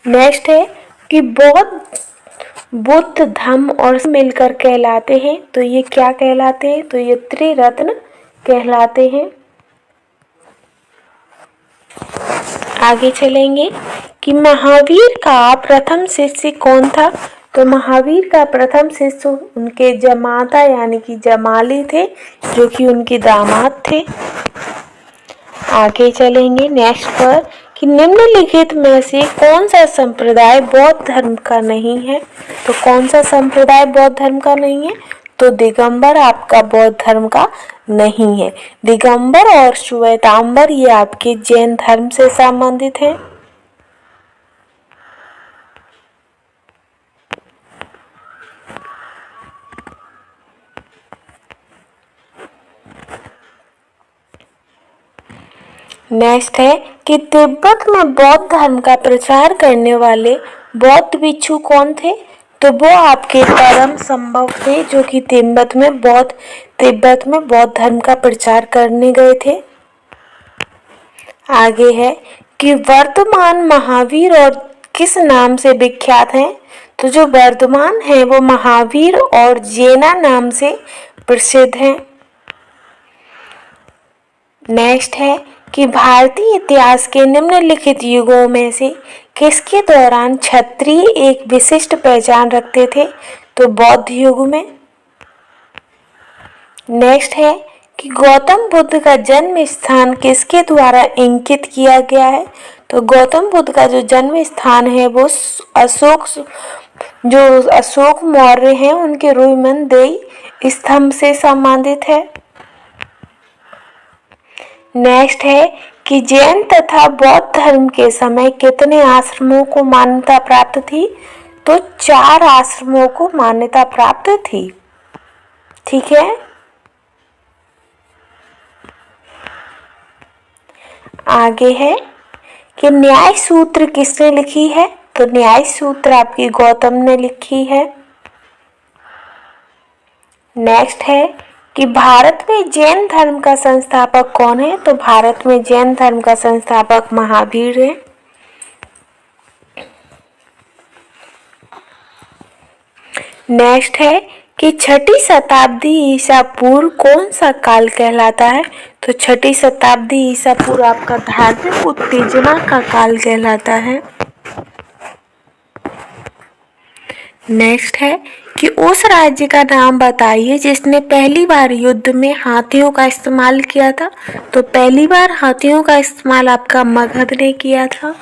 नेक्स्ट है कि बुद्ध धम्म और मिलकर कहलाते हैं तो ये क्या कहलाते हैं? तो ये त्रिरत्न कहलाते हैं। आगे चलेंगे कि महावीर का प्रथम शिष्य कौन था? तो महावीर का प्रथम शिष्य उनके जमाता यानी कि जमाली थे जो कि उनके दामाद थे। आगे चलेंगे नेक्स्ट पर कि निम्नलिखित में से कौन सा संप्रदाय बौद्ध धर्म का नहीं है? तो कौन सा संप्रदाय बौद्ध धर्म का नहीं है? तो दिगंबर आपका बौद्ध धर्म का नहीं है। दिगंबर और श्वेतांबर ये आपके जैन धर्म से संबंधित हैं। नेक्स्ट है कि तिब्बत में बौद्ध धर्म का प्रचार करने वाले बौद्ध भिक्षु कौन थे? तो वो आपके परम संभव थे जो कि तिब्बत में बौद्ध धर्म का प्रचार करने गए थे। आगे है कि वर्तमान महावीर और किस नाम से विख्यात हैं? तो जो वर्तमान है वो महावीर और जेना नाम से प्रसिद्ध हैं। नेक्स्ट है कि भारतीय इतिहास के निम्नलिखित युगों में से किसके दौरान क्षत्रिय एक विशिष्ट पहचान रखते थे? तो बौद्ध युग में। नेक्स्ट है कि गौतम बुद्ध का जन्म स्थान किसके द्वारा इंकित किया गया है? तो गौतम बुद्ध का जो जन्म स्थान है वो अशोक मौर्य हैं उनके रुइमनदेई स्तंभ से संबंधित है। नेक्स्ट है कि जैन तथा बौद्ध धर्म के समय कितने आश्रमों को मान्यता प्राप्त थी? तो 4 आश्रमों को मान्यता प्राप्त थी। ठीक है, आगे है कि न्याय सूत्र किसने लिखी है? तो न्याय सूत्र आपकी गौतम ने लिखी है। नेक्स्ट है कि भारत में जैन धर्म का संस्थापक कौन है? तो भारत में जैन धर्म का संस्थापक महावीर है। नेक्स्ट है कि 6ठी शताब्दी ईसा पूर्व कौन सा काल कहलाता है? तो 6ठी शताब्दी ईसा पूर्व आपका धार्मिक उत्तेजना का काल कहलाता है। नेक्स्ट है कि उस राज्य का नाम बताइए जिसने पहली बार युद्ध में हाथियों का इस्तेमाल किया था। तो पहली बार हाथियों का इस्तेमाल आपका मगध ने किया था।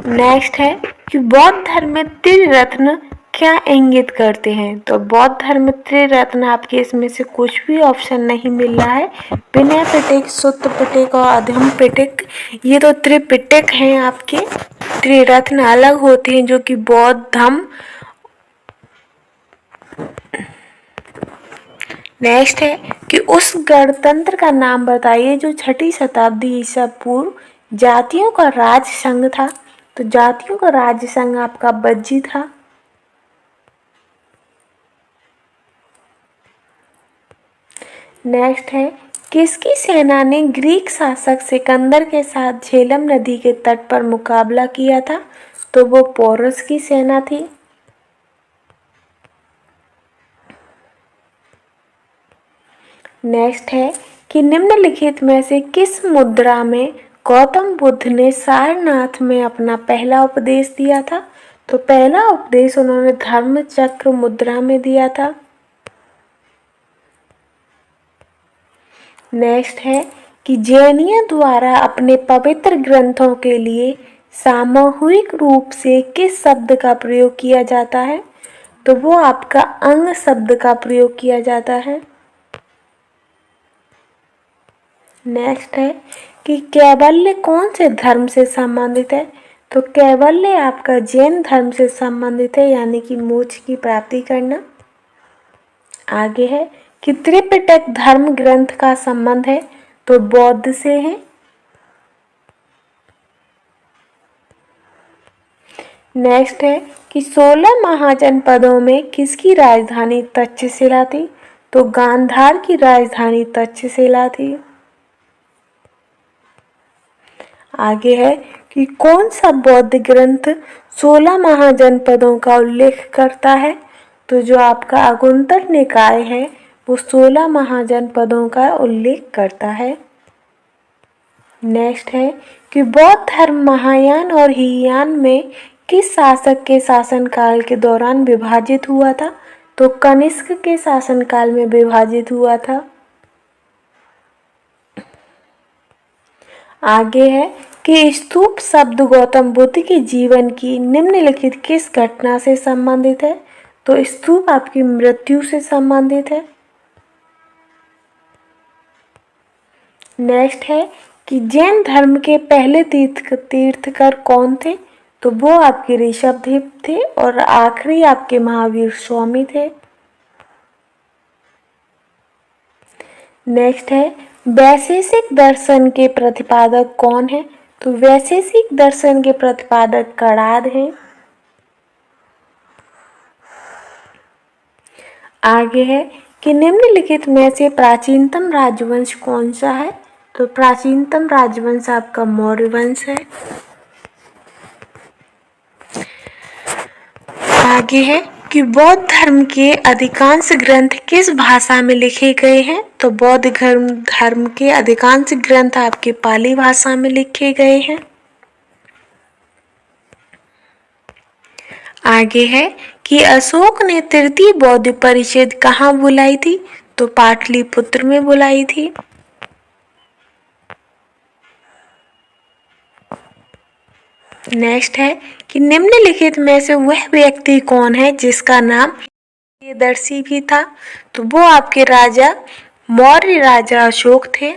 नेक्स्ट है कि बौद्ध धर्म में त्रिरत्न क्या इंगित करते हैं? तो बौद्ध धर्म त्रिरत्न आपके इसमें से कुछ भी ऑप्शन नहीं मिल रहा है। विनय पिटक, सुत्त पिटक और अधम पिटक, ये तो त्रिपिटक हैं आपके। त्रिरत्न अलग होते हैं जो कि बौद्ध धर्म। नेक्स्ट है कि उस गणतंत्र का नाम बताइए जो 6ठी शताब्दी ईसा पूर्व जातियों का राज संघ था। तो जातियों का राज्य संघ आपका बज्जी था। नेक्स्ट है किसकी सेना ने ग्रीक शासक सिकंदर के साथ झेलम नदी के तट पर मुकाबला किया था? तो वो पोरस की सेना थी। नेक्स्ट है कि निम्नलिखित में से किस मुद्रा में गौतम बुद्ध ने सारनाथ में अपना पहला उपदेश दिया था? तो पहला उपदेश उन्होंने धर्म चक्र मुद्रा में दिया था। नेक्स्ट है कि जैनियों द्वारा अपने पवित्र ग्रंथों के लिए सामूहिक रूप से किस शब्द का प्रयोग किया जाता है? तो वो आपका अंग शब्द का प्रयोग किया जाता है। नेक्स्ट है कि कैवल्य कौन से धर्म से संबंधित है? तो कैवल्य आपका जैन धर्म से संबंधित है, यानी कि मोक्ष की प्राप्ति करना। आगे है कि त्रिपिटक धर्म ग्रंथ का संबंध है? तो बौद्ध से है। नेक्स्ट है कि 16 महाजनपदों में किसकी राजधानी तक्षशिला थी? तो गांधार की राजधानी तक्षशिला थी। आगे है कि कौन सा बौद्ध ग्रंथ 16 महाजनपदों का उल्लेख करता है? तो जो आपका अगुंतर निकाय है वो 16 महाजनपदों का उल्लेख करता है। नेक्स्ट है कि बौद्ध धर्म महायान और हीनयान में किस शासक के शासनकाल के दौरान विभाजित हुआ था? तो कनिष्क के शासनकाल में विभाजित हुआ था। आगे है कि स्तूप शब्द गौतम बुद्ध के जीवन की निम्नलिखित किस घटना से संबंधित है? तो स्तूप आपकी मृत्यु से संबंधित है। नेक्स्ट है कि जैन धर्म के पहले तीर्थकर कौन थे? तो वो आपके ऋषभदेव थे और आखिरी आपके महावीर स्वामी थे। नेक्स्ट है वैशेषिक दर्शन के प्रतिपादक कौन है? तो वैशेषिक दर्शन के प्रतिपादक कणाद हैं। आगे है कि निम्नलिखित में से प्राचीनतम राजवंश कौन सा है? तो प्राचीनतम राजवंश आपका मौर्य वंश है। आगे है कि बौद्ध धर्म के अधिकांश ग्रंथ किस भाषा में लिखे गए हैं? तो बौद्ध धर्म के अधिकांश ग्रंथ आपके पाली भाषा में लिखे गए हैं। आगे है कि अशोक ने तृतीय बौद्ध परिषद कहाँ बुलाई थी? तो पाटलिपुत्र में बुलाई थी। नेक्स्ट है कि निम्नलिखित में से वह व्यक्ति कौन है जिसका नाम प्रियदर्शी भी था? तो वो आपके राजा मौर्य राजा अशोक थे।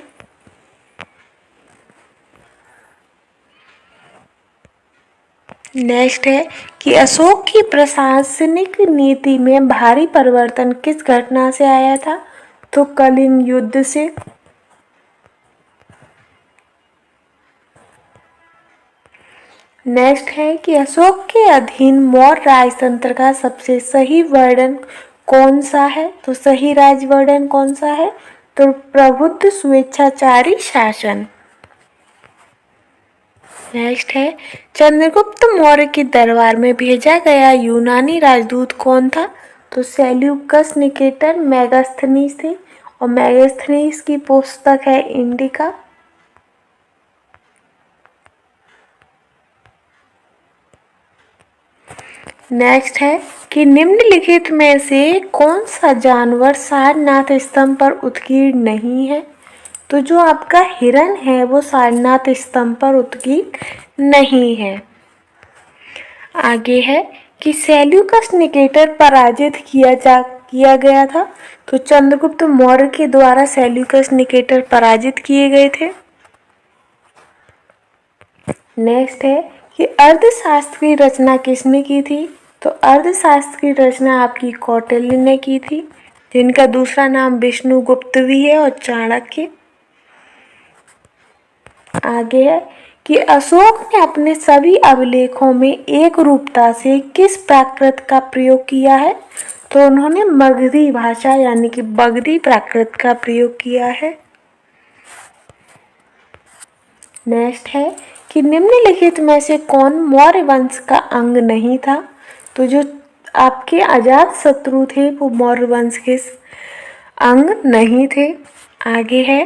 नेक्स्ट है कि अशोक की प्रशासनिक नीति में भारी परिवर्तन किस घटना से आया था? तो कलिंग युद्ध से। नेक्स्ट है कि अशोक के अधीन मौर्य राजतंत्र का सबसे सही वर्णन कौन सा है? तो सही राज वर्णन कौन सा है? तो प्रबुद्ध स्वेच्छाचारी शासन। नेक्स्ट है चंद्रगुप्त मौर्य के दरबार में भेजा गया यूनानी राजदूत कौन था? तो सेल्यूकस निकेटर मेगास्थनीस थे और मेगास्थनीस की पुस्तक है इंडिका। नेक्स्ट है कि निम्नलिखित में से कौन सा जानवर सारनाथ स्तंभ पर उत्कीर्ण नहीं है? तो जो आपका हिरण है वो सारनाथ स्तंभ पर उत्कीर्ण नहीं है। आगे है कि सेल्यूकस निकेटर पराजित किया गया था? तो चंद्रगुप्त मौर्य के द्वारा सेल्यूकस निकेटर पराजित किए गए थे। नेक्स्ट है कि अर्थशास्त्र की रचना किसने की थी? तो अर्थशास्त्र की रचना आपकी कौटिल्य ने की थी, जिनका दूसरा नाम विष्णुगुप्त भी है और चाणक्य। आगे है कि अशोक ने अपने सभी अभिलेखों में एक रूपता से किस प्राकृत का प्रयोग किया है? तो उन्होंने मगधी भाषा यानी कि बगधी प्राकृत का प्रयोग किया है। नेक्स्ट है कि निम्नलिखित में से कौन मौर्य वंश का अंग नहीं था? तो जो आपके अजात शत्रु थे वो मौर्य वंश के अंग नहीं थे। आगे है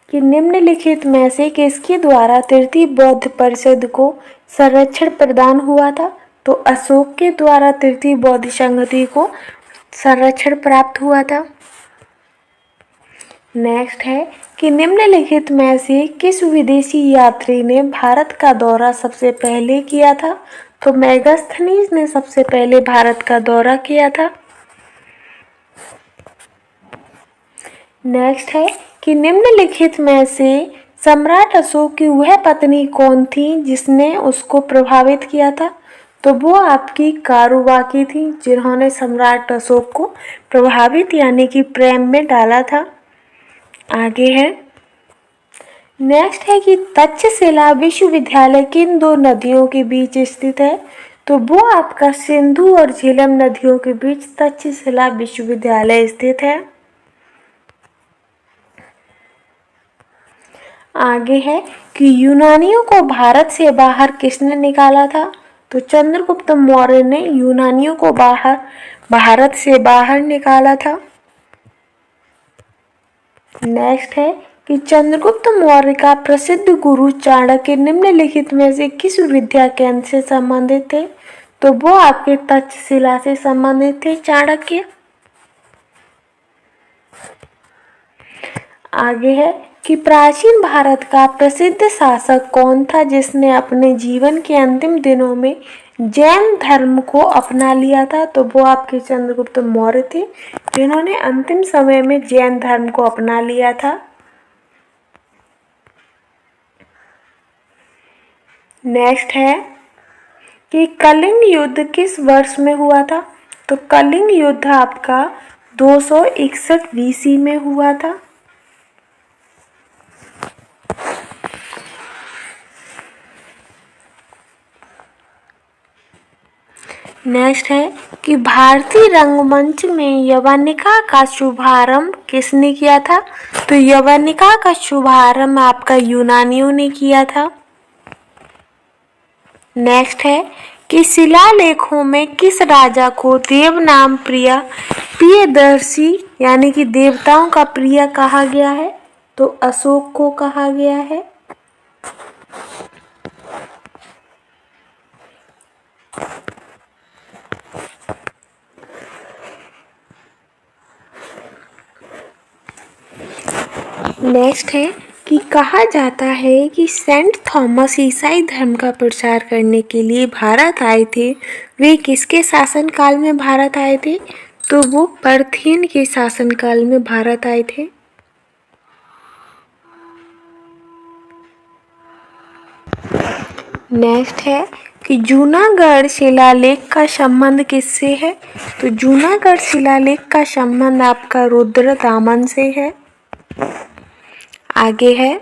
कि निम्नलिखित में से किसके द्वारा तृतीय बौद्ध परिषद को संरक्षण प्रदान हुआ था? तो अशोक के द्वारा तृतीय बौद्ध संहति को संरक्षण प्राप्त हुआ था। नेक्स्ट है कि निम्नलिखित में से किस विदेशी यात्री ने भारत का दौरा सबसे पहले किया था? तो मेगास्थनीज ने सबसे पहले भारत का दौरा किया था। नेक्स्ट है कि निम्नलिखित में से सम्राट अशोक की वह पत्नी कौन थी जिसने उसको प्रभावित किया था? तो वो आपकी कारुबाकी थी, जिन्होंने सम्राट अशोक को प्रभावित यानी कि प्रेम में डाला था। आगे है नेक्स्ट है कि तक्षशिला विश्वविद्यालय किन दो नदियों के बीच स्थित है? तो वो आपका सिंधु और झेलम नदियों के बीच तक्षशिला विश्वविद्यालय स्थित है। आगे है कि यूनानियों को भारत से बाहर किसने निकाला था? तो चंद्रगुप्त मौर्य ने यूनानियों को भारत से बाहर निकाला था। नेक्स्ट है कि चंद्रगुप्त मौर्य का प्रसिद्ध गुरु चाणक्य निम्नलिखित में से किस विद्या केंद्र से संबंधित थे? तो वो आपके तक्षशिला से संबंधित थे चाणक्य। आगे है कि प्राचीन भारत का प्रसिद्ध शासक कौन था जिसने अपने जीवन के अंतिम दिनों में जैन धर्म को अपना लिया था? तो वो आपके चंद्रगुप्त मौर्य थे, जिन्होंने अंतिम समय में जैन धर्म को अपना लिया था। नेक्स्ट है कि कलिंग युद्ध किस वर्ष में हुआ था? तो कलिंग युद्ध आपका 261 BC में हुआ था। नेक्स्ट है कि भारतीय रंगमंच में यवनिका का शुभारंभ किसने किया था? तो यवनिका का शुभारंभ आपका यूनानियों ने किया था। नेक्स्ट है कि शिलालेखों में किस राजा को देव नाम प्रियदर्शी यानी कि देवताओं का प्रिय कहा गया है? तो अशोक को कहा गया है। नेक्स्ट है कि कहा जाता है कि सेंट थॉमस ईसाई धर्म का प्रचार करने के लिए भारत आए थे। वे किसके शासनकाल में भारत आए थे? तो वो पर्थियन के शासनकाल में भारत आए थे। नेक्स्ट है कि जूनागढ़ शिलालेख का संबंध किससे है? तो जूनागढ़ शिलालेख का संबंध आपका रुद्रदामन से है। आगे है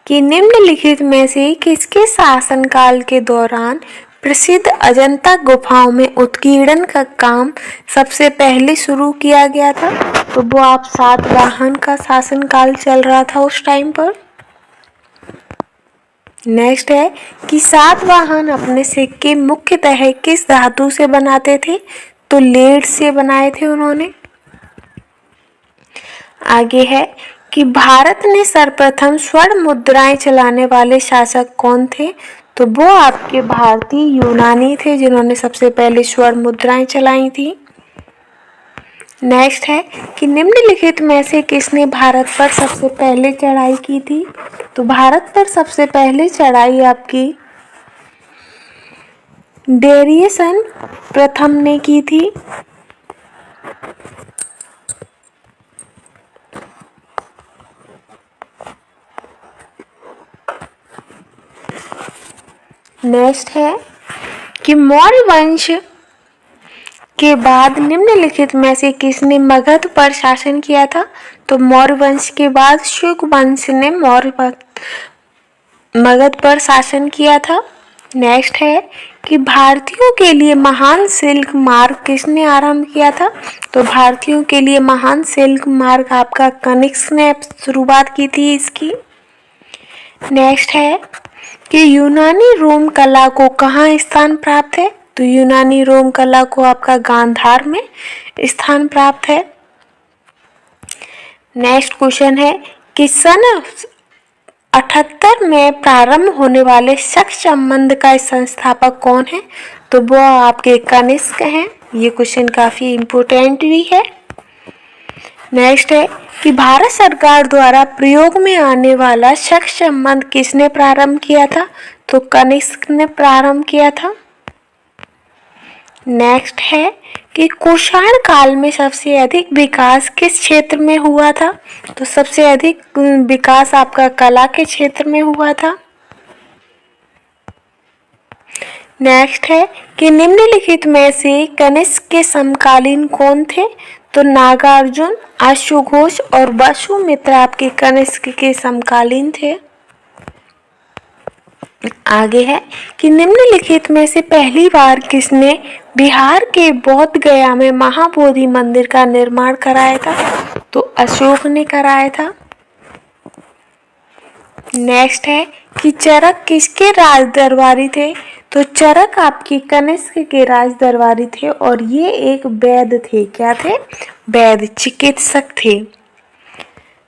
कि निम्नलिखित में से किसके शासनकाल के दौरान प्रसिद्ध अजंता गुफाओं में उत्कीर्णन का काम सबसे पहले शुरू किया गया था? तो वो आप सातवाहन का शासनकाल चल रहा था उस टाइम पर। नेक्स्ट है कि सातवाहन अपने सिक्के मुख्यतः किस धातु से बनाते थे? तो लेड से बनाए थे उन्होंने। आगे है कि भारत में सर्वप्रथम स्वर्ण मुद्राएं चलाने वाले शासक कौन थे? तो वो आपके भारतीय यूनानी थे, जिन्होंने सबसे पहले स्वर्ण मुद्राएं चलाई थी। नेक्स्ट है कि निम्नलिखित में से किसने भारत पर सबसे पहले चढ़ाई की थी? तो भारत पर सबसे पहले चढ़ाई आपकी डेरिएशन प्रथम ने की थी? नेक्स्ट है कि मौर्य वंश के बाद निम्नलिखित में से किसने मगध पर शासन किया था? तो मौर्य वंश के बाद शुंग वंश ने मगध पर शासन किया था। नेक्स्ट है कि भारतीयों के लिए महान सिल्क मार्ग किसने आरंभ किया था? तो भारतीयों के लिए महान सिल्क मार्ग आपका कनिष्क ने शुरुआत की थी इसकी। नेक्स्ट है कि यूनानी रोम कला को कहाँ स्थान प्राप्त है? तो यूनानी रोम कला को आपका गांधार में स्थान प्राप्त है। नेक्स्ट क्वेश्चन है कि सन 78 में प्रारंभ होने वाले शक संबंध का संस्थापक कौन है? तो वो आपके कनिष्क हैं। ये क्वेश्चन काफी इम्पोर्टेंट भी है। नेक्स्ट है कि भारत सरकार द्वारा प्रयोग में आने वाला शक संबंध किसने प्रारंभ किया था? तो कनिष्क ने प्रारंभ किया था। नेक्स्ट है कि कुषाण काल में सबसे अधिक विकास किस क्षेत्र में हुआ था? तो सबसे अधिक विकास आपका कला के क्षेत्र में हुआ था। नेक्स्ट है कि निम्नलिखित में से कनिष्क के समकालीन कौन थे? तो नागार्जुन, अश्वघोष और वसुमित्र आपके कनिष्क के समकालीन थे। आगे है कि निम्नलिखित में से पहली बार किसने बिहार के बोध गया में महाबोधि मंदिर का निर्माण कराया था? तो अशोक ने कराया था। नेक्स्ट है कि चरक किसके राज दरबारी थे? तो चरक आपके कनिष्क के राज दरबारी थे और ये एक वैद्य थे। क्या थे? वैद्य, चिकित्सक थे।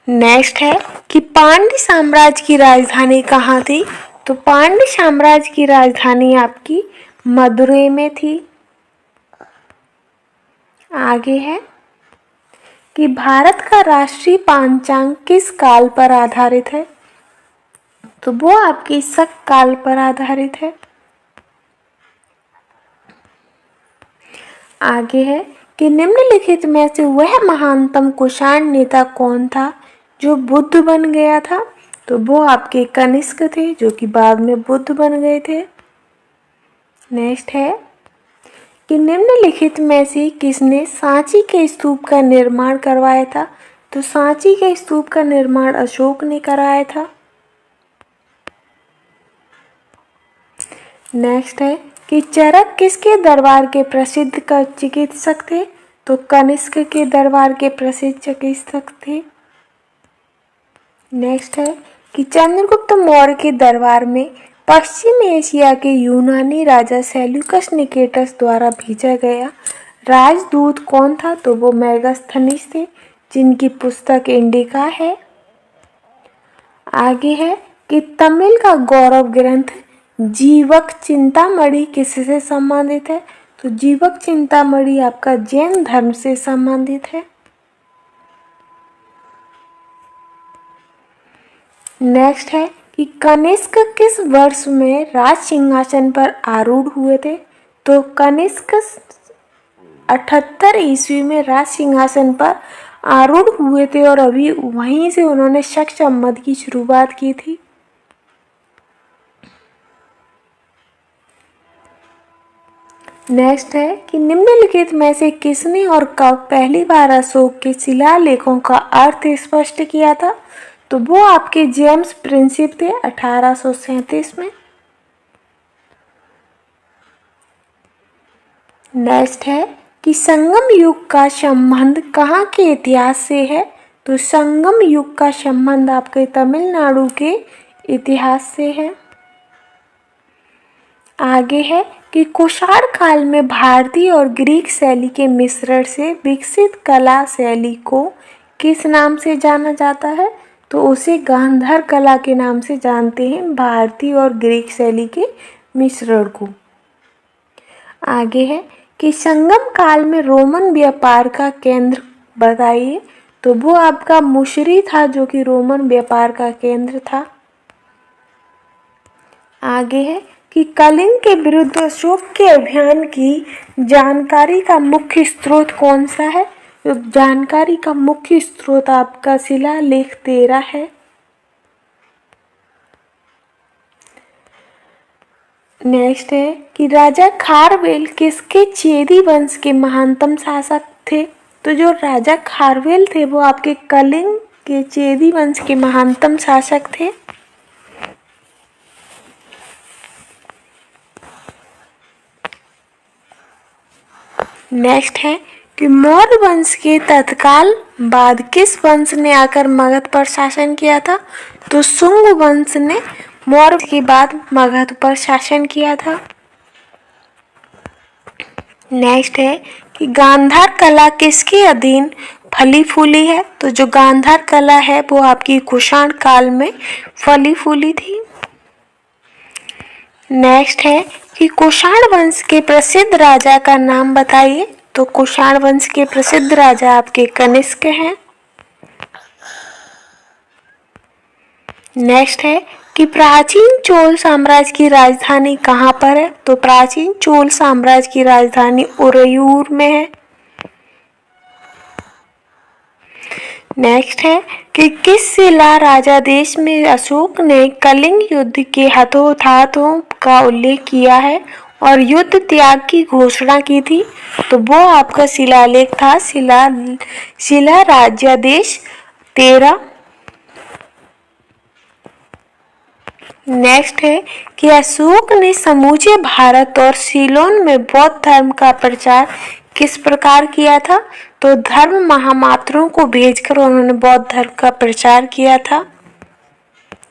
नेक्स्ट है कि पांड्य साम्राज्य की राजधानी कहाँ थी? तो पांड्य साम्राज्य की राजधानी आपकी मदुरै में थी। आगे है कि भारत का राष्ट्रीय पंचांग किस काल पर आधारित है? तो वो आपके शक काल पर आधारित है। आगे है कि निम्नलिखित में से वह महानतम कुषाण नेता कौन था जो बुद्ध बन गया था? तो वो आपके कनिष्क थे जो कि बाद में बुद्ध बन गए थे। नेक्स्ट है कि निम्नलिखित में से किसने सांची के स्तूप का निर्माण करवाया था? तो सांची के स्तूप का निर्माण अशोक ने कराया था। नेक्स्ट है कि चरक किसके दरबार के प्रसिद्ध चिकित्सक थे? तो कनिष्क के दरबार के प्रसिद्ध चिकित्सक थे। नेक्स्ट है कि चंद्रगुप्त मौर्य के दरबार में पश्चिम एशिया के यूनानी राजा सेल्यूकस निकेटस द्वारा भेजा गया राजदूत कौन था? तो वो मेगास्थनीज थे जिनकी पुस्तक इंडिका है। आगे है कि तमिल का गौरव ग्रंथ जीवक चिंतामणि किससे संबंधित है? तो जीवक चिंतामणि आपका जैन धर्म से संबंधित है। नेक्स्ट है कि कनिष्क किस वर्ष में राज सिंहासन पर आरूढ़ हुए थे? तो कनिष्क 78 ईस्वी में राज सिंहासन पर आरूढ़ हुए थे और अभी वहीं से उन्होंने शक संबंध की शुरुआत की थी। नेक्स्ट है कि निम्नलिखित में से किसने और कब पहली बार अशोक के शिलालेखों का अर्थ स्पष्ट किया था? तो वो आपके जेम्स प्रिंसिप थे 1837 में। नेक्स्ट है कि संगम युग का संबंध कहाँ के इतिहास से है? तो संगम युग का संबंध आपके तमिलनाडु के इतिहास से है। आगे है कि कुषाण काल में भारतीय और ग्रीक शैली के मिश्रण से विकसित कला शैली को किस नाम से जाना जाता है? तो उसे गांधार कला के नाम से जानते हैं, भारतीय और ग्रीक शैली के मिश्रण को। आगे है कि संगम काल में रोमन व्यापार का केंद्र बताइए। तो वो आपका मुशरी था जो कि रोमन व्यापार का केंद्र था। आगे है कि कलिंग के विरुद्ध अशोक के अभियान की जानकारी का मुख्य स्रोत कौन सा है? तो जानकारी का मुख्य स्रोत आपका शिलालेख 13 है। नेक्स्ट है कि राजा खारवेल किसके चेदी वंश के महानतम शासक थे? तो जो राजा खारवेल थे वो आपके कलिंग के चेदी वंश के महानतम शासक थे। नेक्स्ट है कि मौर्य वंश के तत्काल बाद किस वंश ने आकर मगध पर शासन किया था? तो शुंग वंश ने मौर्य के बाद मगध पर शासन किया था। नेक्स्ट है कि गांधार कला किसके अधीन फली फूली है? तो जो गांधार कला है वो आपकी कुषाण काल में फली फूली थी। नेक्स्ट है कि कुषाण वंश के प्रसिद्ध राजा का नाम बताइए। तो कुषाण वंश के प्रसिद्ध राजा आपके कनिष्क हैं। नेक्स्ट है कि प्राचीन चोल साम्राज्य की राजधानी कहाँ पर है? तो प्राचीन चोल साम्राज्य की राजधानी उरयूर में है। नेक्स्ट है कि किस शिला राजादेश में अशोक ने कलिंग युद्ध के हतोत्साहों का उल्लेख किया है और युद्ध त्याग की घोषणा की थी? तो वो आपका शिलालेख था शिला राज्यादेश 13। नेक्स्ट है कि अशोक ने समूचे भारत और सीलोन में बौद्ध धर्म का प्रचार किस प्रकार किया था? तो धर्म महामात्रों को भेजकर उन्होंने बौद्ध धर्म का प्रचार किया था।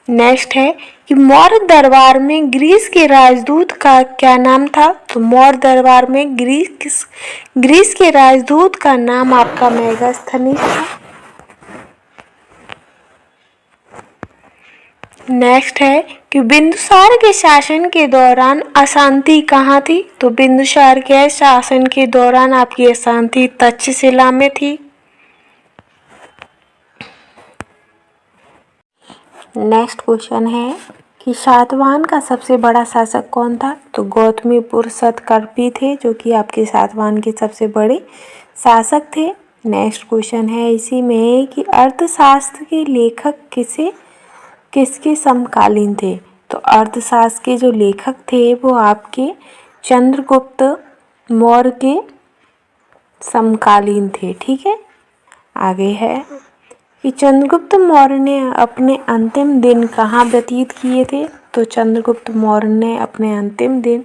नेक्स्ट है कि मौर्य दरबार में ग्रीस के राजदूत का क्या नाम था? तो मौर्य दरबार में ग्रीस के राजदूत का नाम आपका मेगास्थनीज था। नेक्स्ट है कि बिंदुसार के शासन के दौरान अशांति कहाँ थी? तो बिंदुसार के शासन के दौरान आपकी अशांति तक्षशिला में थी। नेक्स्ट क्वेश्चन है कि सातवाहन का सबसे बड़ा शासक कौन था? तो गौतमीपुत्र सतकर्णी थे जो कि आपके सातवाहन के सबसे बड़े शासक थे। नेक्स्ट क्वेश्चन है इसी में कि अर्थशास्त्र के लेखक किसके समकालीन थे? तो अर्थशास्त्र के जो लेखक थे वो आपके चंद्रगुप्त मौर्य के समकालीन थे। ठीक है, आगे है कि चंद्रगुप्त मौर्य ने अपने अंतिम दिन कहाँ व्यतीत किए थे? तो चंद्रगुप्त मौर्य ने अपने अंतिम दिन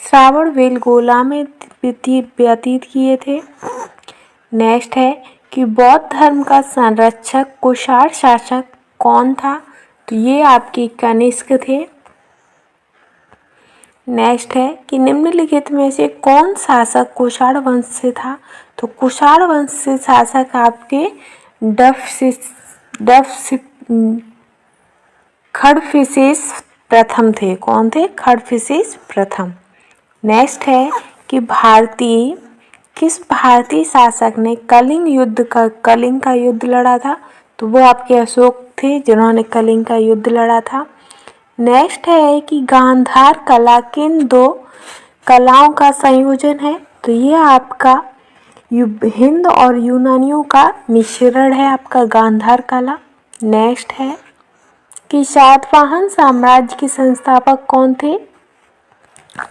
श्रावणबेलगोला में व्यतीत किए थे। नेक्स्ट है कि बौद्ध धर्म का संरक्षक कुषाण शासक कौन था? तो ये आपके कनिष्क थे। नेक्स्ट है कि निम्नलिखित में से कौन शासक कुषाण वंश से था? तो कुषाण वंश से शासक आपके खडफिसेस प्रथम थे। कौन थे? खडफिसेस प्रथम। नेक्स्ट है कि किस भारतीय शासक ने कलिंग का युद्ध लड़ा था? तो वो आपके अशोक थे जिन्होंने कलिंग का युद्ध लड़ा था। नेक्स्ट है कि गांधार कला किन दो कलाओं का संयोजन है? तो ये आपका हिंद और यूनानियों का मिश्रण है आपका गांधार कला। नेक्स्ट है कि सातवाहन साम्राज्य के संस्थापक कौन थे?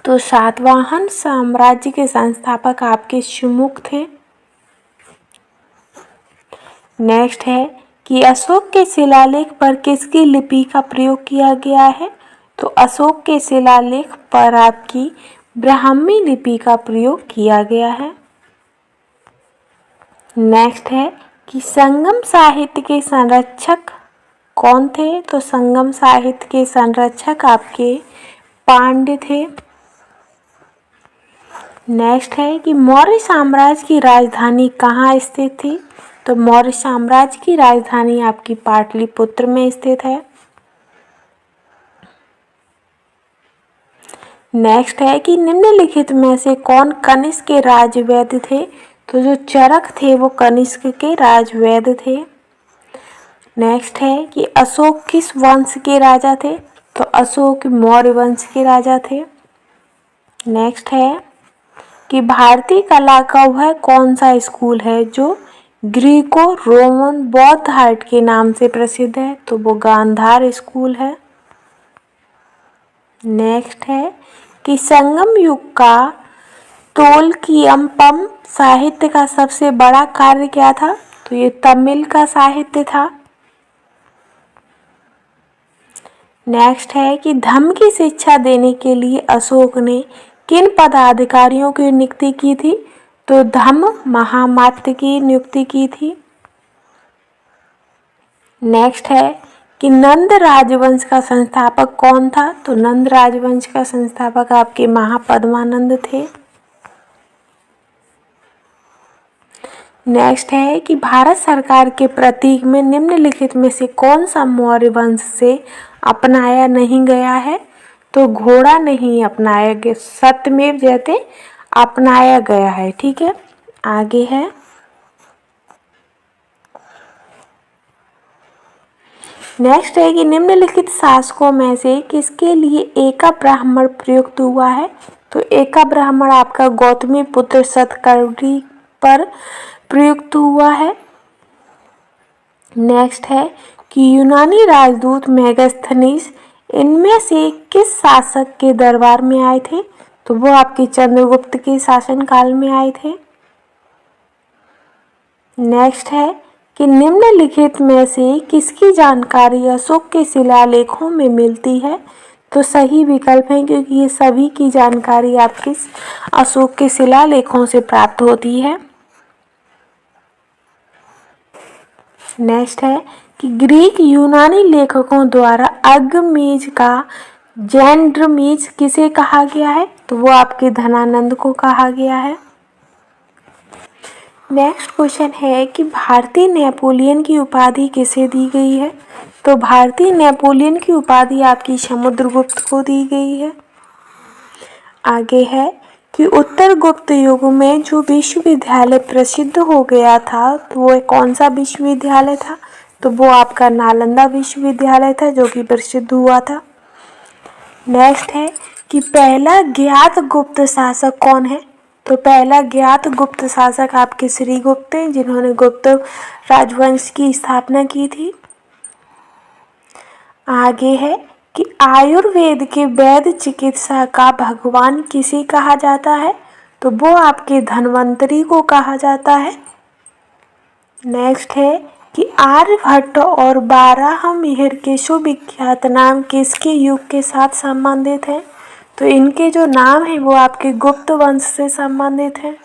तो सातवाहन साम्राज्य के संस्थापक आपके सुमुख थे। नेक्स्ट है कि अशोक के शिलालेख पर किसकी लिपि का प्रयोग किया गया है? तो अशोक के शिलालेख पर आपकी ब्राह्मी लिपि का प्रयोग किया गया है। नेक्स्ट है कि संगम साहित्य के संरक्षक कौन थे? तो संगम साहित्य के संरक्षक आपके पांड्य थे। नेक्स्ट है कि मौर्य साम्राज्य की राजधानी कहाँ स्थित थी? तो मौर्य साम्राज्य की राजधानी आपकी पाटलिपुत्र में स्थित है। नेक्स्ट है कि निम्नलिखित में से कौन कनिष्क के राजवैद्य थे? तो जो चरक थे वो कनिष्क के राजवैद्य थे। नेक्स्ट है कि अशोक किस वंश के राजा थे? तो अशोक मौर्य वंश के राजा थे। नेक्स्ट है कि भारतीय कला का वह कौन सा स्कूल है जो ग्रीको रोमन बौद्ध आर्ट के नाम से प्रसिद्ध है? तो वो गांधार स्कूल है। नेक्स्ट है कि संगम युग का तोल्कियपम साहित्य का सबसे बड़ा कार्य क्या था? तो ये तमिल का साहित्य था। नेक्स्ट है कि धम्म की शिक्षा देने के लिए अशोक ने किन पदाधिकारियों की नियुक्ति की थी? तो धम्म महामात्य की नियुक्ति की थी। नेक्स्ट है कि नंद राजवंश का संस्थापक कौन था? तो नंद राजवंश का संस्थापक आपके महापद्मानंद थे। नेक्स्ट है कि भारत सरकार के प्रतीक में निम्नलिखित में से कौन सा मौर्य वंश से अपनाया नहीं गया है? तो घोड़ा नहीं अपनाया गया, सत्यमेव जयते अपनाया गया है। ठीक है, आगे है नेक्स्ट है कि निम्नलिखित शासकों में से किसके लिए एका ब्राह्मण प्रयुक्त हुआ है? तो एका ब्राह्मण आपका गौतमी पुत्र सतकर्णी पर प्रयुक्त हुआ है। नेक्स्ट है कि यूनानी राजदूत मेगास्थनीस इनमें से किस शासक के दरबार में आए थे? तो वो आपके चंद्रगुप्त के शासनकाल में आए थे। नेक्स्ट है कि निम्नलिखित में से किसकी जानकारी अशोक के शिलालेखों में मिलती है? तो सही विकल्प है, क्योंकि ये सभी की जानकारी आपके अशोक के शिलालेखों से प्राप्त होती है। नेक्स्ट है कि ग्रीक यूनानी लेखकों द्वारा अग्रमीज का जैंड्रमीज किसे कहा गया है? तो वो आपके धनानंद को कहा गया है। नेक्स्ट क्वेश्चन है कि भारतीय नेपोलियन की उपाधि किसे दी गई है? तो भारतीय नेपोलियन की उपाधि आपकी समुद्रगुप्त को दी गई है। आगे है कि उत्तर गुप्त युग में जो विश्वविद्यालय प्रसिद्ध हो गया था, तो वो कौन सा विश्वविद्यालय था? तो वो आपका नालंदा विश्वविद्यालय था, जो कि प्रसिद्ध हुआ था। नेक्स्ट है कि पहला ज्ञात गुप्त शासक कौन है? तो पहला ज्ञात गुप्त शासक आपके श्रीगुप्त हैं, जिन्होंने गुप्त राजवंश की स्थापना की थी। आगे है कि आयुर्वेद के वैद्य चिकित्सा का भगवान किसे कहा जाता है? तो वो आपके धन्वंतरी को कहा जाता है। नेक्स्ट है कि आर्यभट्ट और बारहमिहिर के सुविख्यात नाम किसके युग के साथ संबंधित हैं? तो इनके जो नाम है वो आपके गुप्त वंश से संबंधित हैं।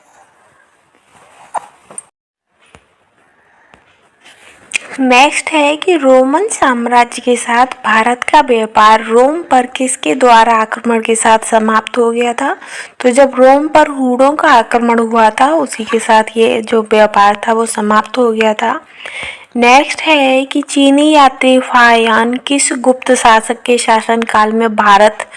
नेक्स्ट है कि रोमन साम्राज्य के साथ भारत का व्यापार रोम पर किसके द्वारा आक्रमण के साथ समाप्त हो गया था? तो जब रोम पर हूणों का आक्रमण हुआ था, उसी के साथ ये जो व्यापार था वो समाप्त हो गया था। नेक्स्ट है कि चीनी यात्री फाहियान किस गुप्त शासक के शासनकाल में भारत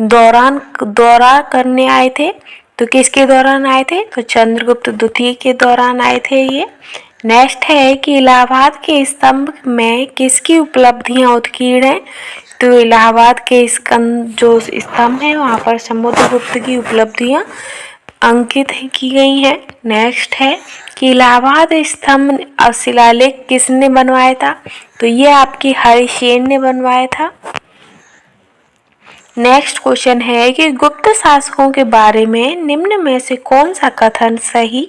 दौरा करने आए थे? तो किसके दौरान आए थे? तो चंद्रगुप्त द्वितीय के दौरान आए थे ये। नेक्स्ट है कि इलाहाबाद के स्तंभ में किसकी उपलब्धियां उत्कीर्ण हैं? तो इलाहाबाद के जो स्तंभ है वहाँ पर समुद्रगुप्त की उपलब्धियां अंकित की गई हैं। नेक्स्ट है कि इलाहाबाद स्तंभ शिलालेख किसने बनवाया था? तो ये आपकी हरिसेन ने बनवाया था। नेक्स्ट क्वेश्चन है कि गुप्त शासकों के बारे में निम्न में से कौन सा कथन सही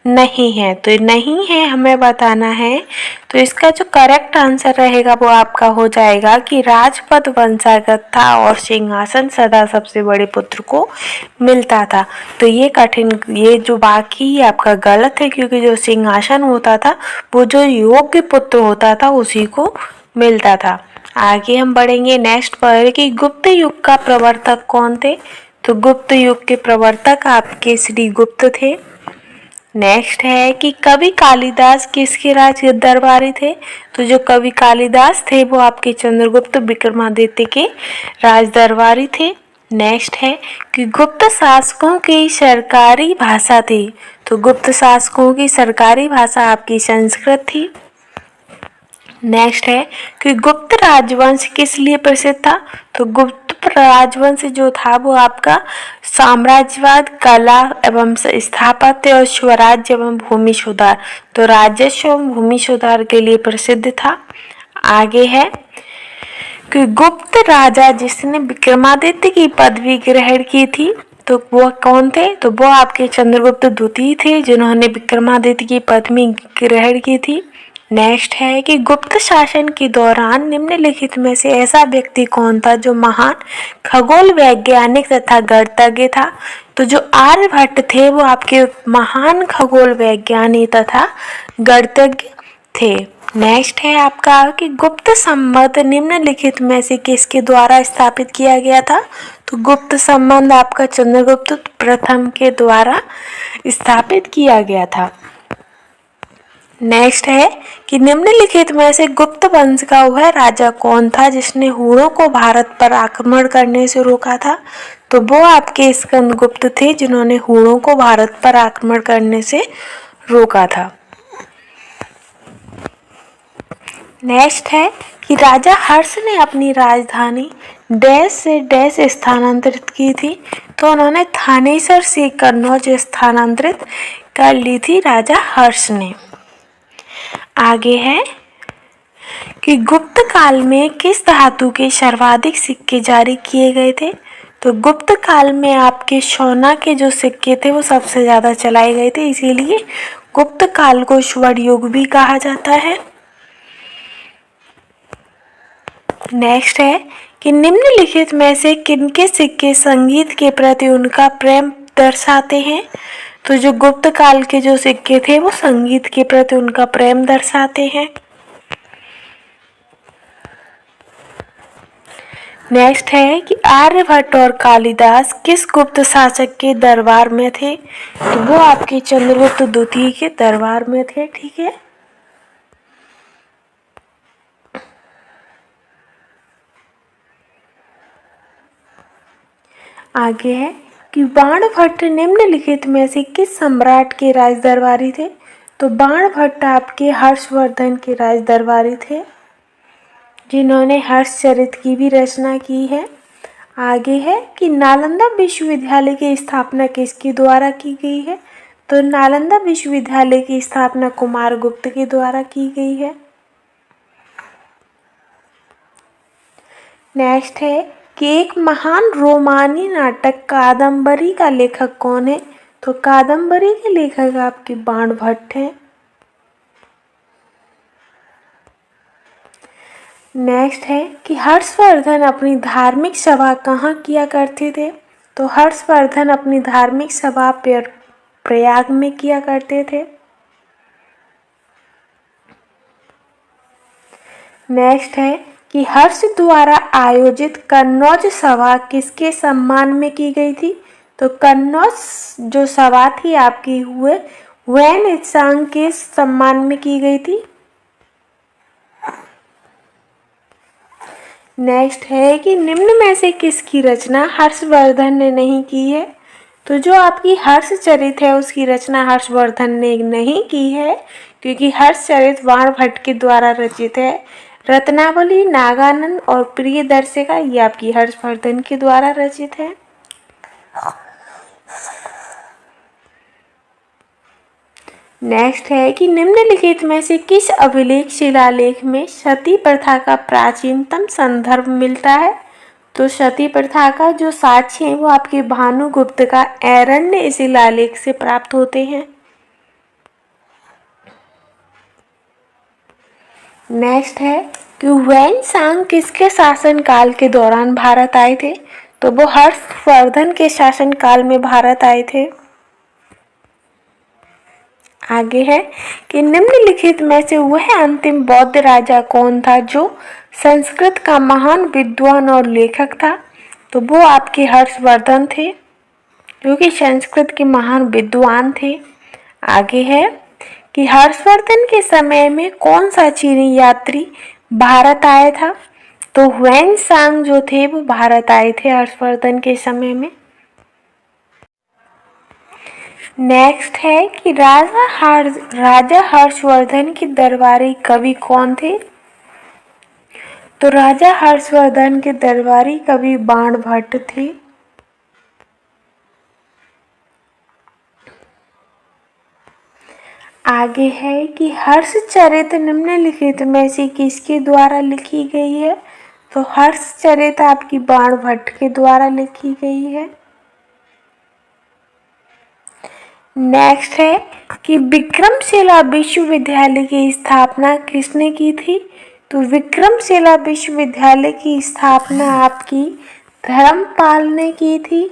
नहीं है? तो नहीं है हमें बताना है। तो इसका जो करेक्ट आंसर रहेगा वो आपका हो जाएगा कि राजपद वंशागत था और सिंहासन सदा सबसे बड़े पुत्र को मिलता था। तो ये जो बाकी आपका गलत है, क्योंकि जो सिंहासन होता था वो जो योग्य पुत्र होता था उसी को मिलता था। आगे हम बढ़ेंगे नेक्स्ट पर कि गुप्त युग का प्रवर्तक कौन थे? तो गुप्त युग के प्रवर्तक आपके श्री गुप्त थे। नेक्स्ट है कि कवि कालिदास किसके राज दरबारी थे? तो जो कवि कालिदास थे वो आपके चंद्रगुप्त विक्रमादित्य के राज दरबारी थे। नेक्स्ट है कि गुप्त शासकों की सरकारी भाषा थी। तो गुप्त शासकों की सरकारी भाषा आपकी संस्कृत थी। नेक्स्ट है कि गुप्त राजवंश किस लिए प्रसिद्ध था? तो गुप्त गुप्त राजवंश जो था वो आपका साम्राज्यवाद, कला एवं स्थापत्य और स्वराज्य एवं भूमि सुधार, तो राजस्व एवं भूमि सुधार के लिए प्रसिद्ध था। आगे है कि गुप्त राजा जिसने विक्रमादित्य की पदवी ग्रहण की थी, तो वो कौन थे? तो वो आपके चंद्रगुप्त द्वितीय थे, जिन्होंने विक्रमादित्य की पदवी ग्रहण की थी। नेक्स्ट है कि गुप्त शासन के दौरान निम्नलिखित में से ऐसा व्यक्ति कौन था जो महान खगोल वैज्ञानिक तथा गणितज्ञ था? तो जो आर्यभट्ट थे वो आपके महान खगोल वैज्ञानिक तथा गणितज्ञ थे। नेक्स्ट है आपका कि गुप्त संबंध निम्नलिखित में से किसके द्वारा स्थापित किया गया था? तो गुप्त संबंध आपका चंद्रगुप्त प्रथम के द्वारा स्थापित किया गया था। नेक्स्ट है कि निम्नलिखित में से गुप्त वंश का वह राजा कौन था जिसने हुणों को भारत पर आक्रमण करने से रोका था? तो वो आपके स्कंदगुप्त थे, जिन्होंने हुणों को भारत पर आक्रमण करने से रोका था। नेक्स्ट है कि राजा हर्ष ने अपनी राजधानी डैश से डैश स्थानांतरित की थी? तो उन्होंने थानेसर से कन्नौज स्थानांतरित कर ली थी राजा हर्ष ने। आगे है कि गुप्त काल में किस धातु के सर्वाधिक सिक्के जारी किए गए थे? तो गुप्त काल में आपके सोना के जो सिक्के थे वो सबसे ज्यादा चलाए गए थे, इसीलिए गुप्त काल को स्वर्ण युग भी कहा जाता है। नेक्स्ट है कि निम्नलिखित में से किनके सिक्के संगीत के प्रति उनका प्रेम दर्शाते हैं? तो जो गुप्त काल के जो सिक्के थे वो संगीत के प्रति उनका प्रेम दर्शाते हैं। नेक्स्ट है कि आर्यभट्ट और कालिदास किस गुप्त शासक के दरबार में थे? तो वो आपके चंद्रगुप्त द्वितीय के दरबार में थे। ठीक है, आगे है कि बाणभट्ट निम्नलिखित में से किस सम्राट के राजदरबारी थे? तो बाणभट्ट आपके हर्षवर्धन के राजदरबारी थे, जिन्होंने हर्षचरित की भी रचना की है। आगे है कि नालंदा विश्वविद्यालय की स्थापना किसके द्वारा की गई है? तो नालंदा विश्वविद्यालय की स्थापना कुमारगुप्त के द्वारा की गई है। नेक्स्ट है कि एक महान रोमानी नाटक कादम्बरी का लेखक कौन है? तो कादम्बरी के लेखक आपके बाणभट्ट हैं। नेक्स्ट है कि हर्षवर्धन अपनी धार्मिक सभा कहाँ किया करते थे? तो हर्षवर्धन अपनी धार्मिक सभा प्रयाग में किया करते थे। नेक्स्ट है कि हर्ष द्वारा आयोजित कन्नौज सभा किसके सम्मान में की गई थी? तो कन्नौज जो सभा थी आपकी हुए वैन त्सांग के सम्मान में की गई थी। नेक्स्ट है कि निम्न में से किसकी रचना हर्षवर्धन ने नहीं की है? तो जो आपकी हर्षचरित है उसकी रचना हर्षवर्धन ने नहीं की है, क्योंकि हर्षचरित बाणभट्ट के द्वारा रचित है। रत्नावली, नागानंद और प्रियदर्शिका ये आपकी हर्षवर्धन के द्वारा रचित है। नेक्स्ट है कि निम्नलिखित में से किस अभिलेख शिलालेख में सती प्रथा का प्राचीनतम संदर्भ मिलता है? तो सती प्रथा का जो साक्ष्य है वो आपके भानुगुप्त का ऐरण्य शिलालेख से प्राप्त होते हैं। नेक्स्ट है कि वैन सांग किसके शासन काल के दौरान भारत आए थे? तो वो हर्षवर्धन के शासन काल में भारत आए थे। आगे है कि निम्नलिखित में से वह अंतिम बौद्ध राजा कौन था जो संस्कृत का महान विद्वान और लेखक था? तो वो आपके हर्षवर्धन थे, जो कि संस्कृत के महान विद्वान थे। आगे है कि हर्षवर्धन के समय में कौन सा चीनी यात्री भारत आया था? तो ह्वेन सांग जो थे वो भारत आए थे हर्षवर्धन के समय में। नेक्स्ट है कि राजा हर्षवर्धन के दरबारी कवि कौन थे? तो राजा हर्षवर्धन के दरबारी कवि बाणभट्ट थे। आगे है कि हर्षचरित निम्नलिखित में से किसके द्वारा लिखी गई है। तो हर्षचरित आपकी बाणभट्ट के द्वारा लिखी गई है। नेक्स्ट है कि विक्रमशिला विश्वविद्यालय की स्थापना किसने की थी। तो विक्रमशिला विश्वविद्यालय की स्थापना आपकी धर्मपाल ने की थी।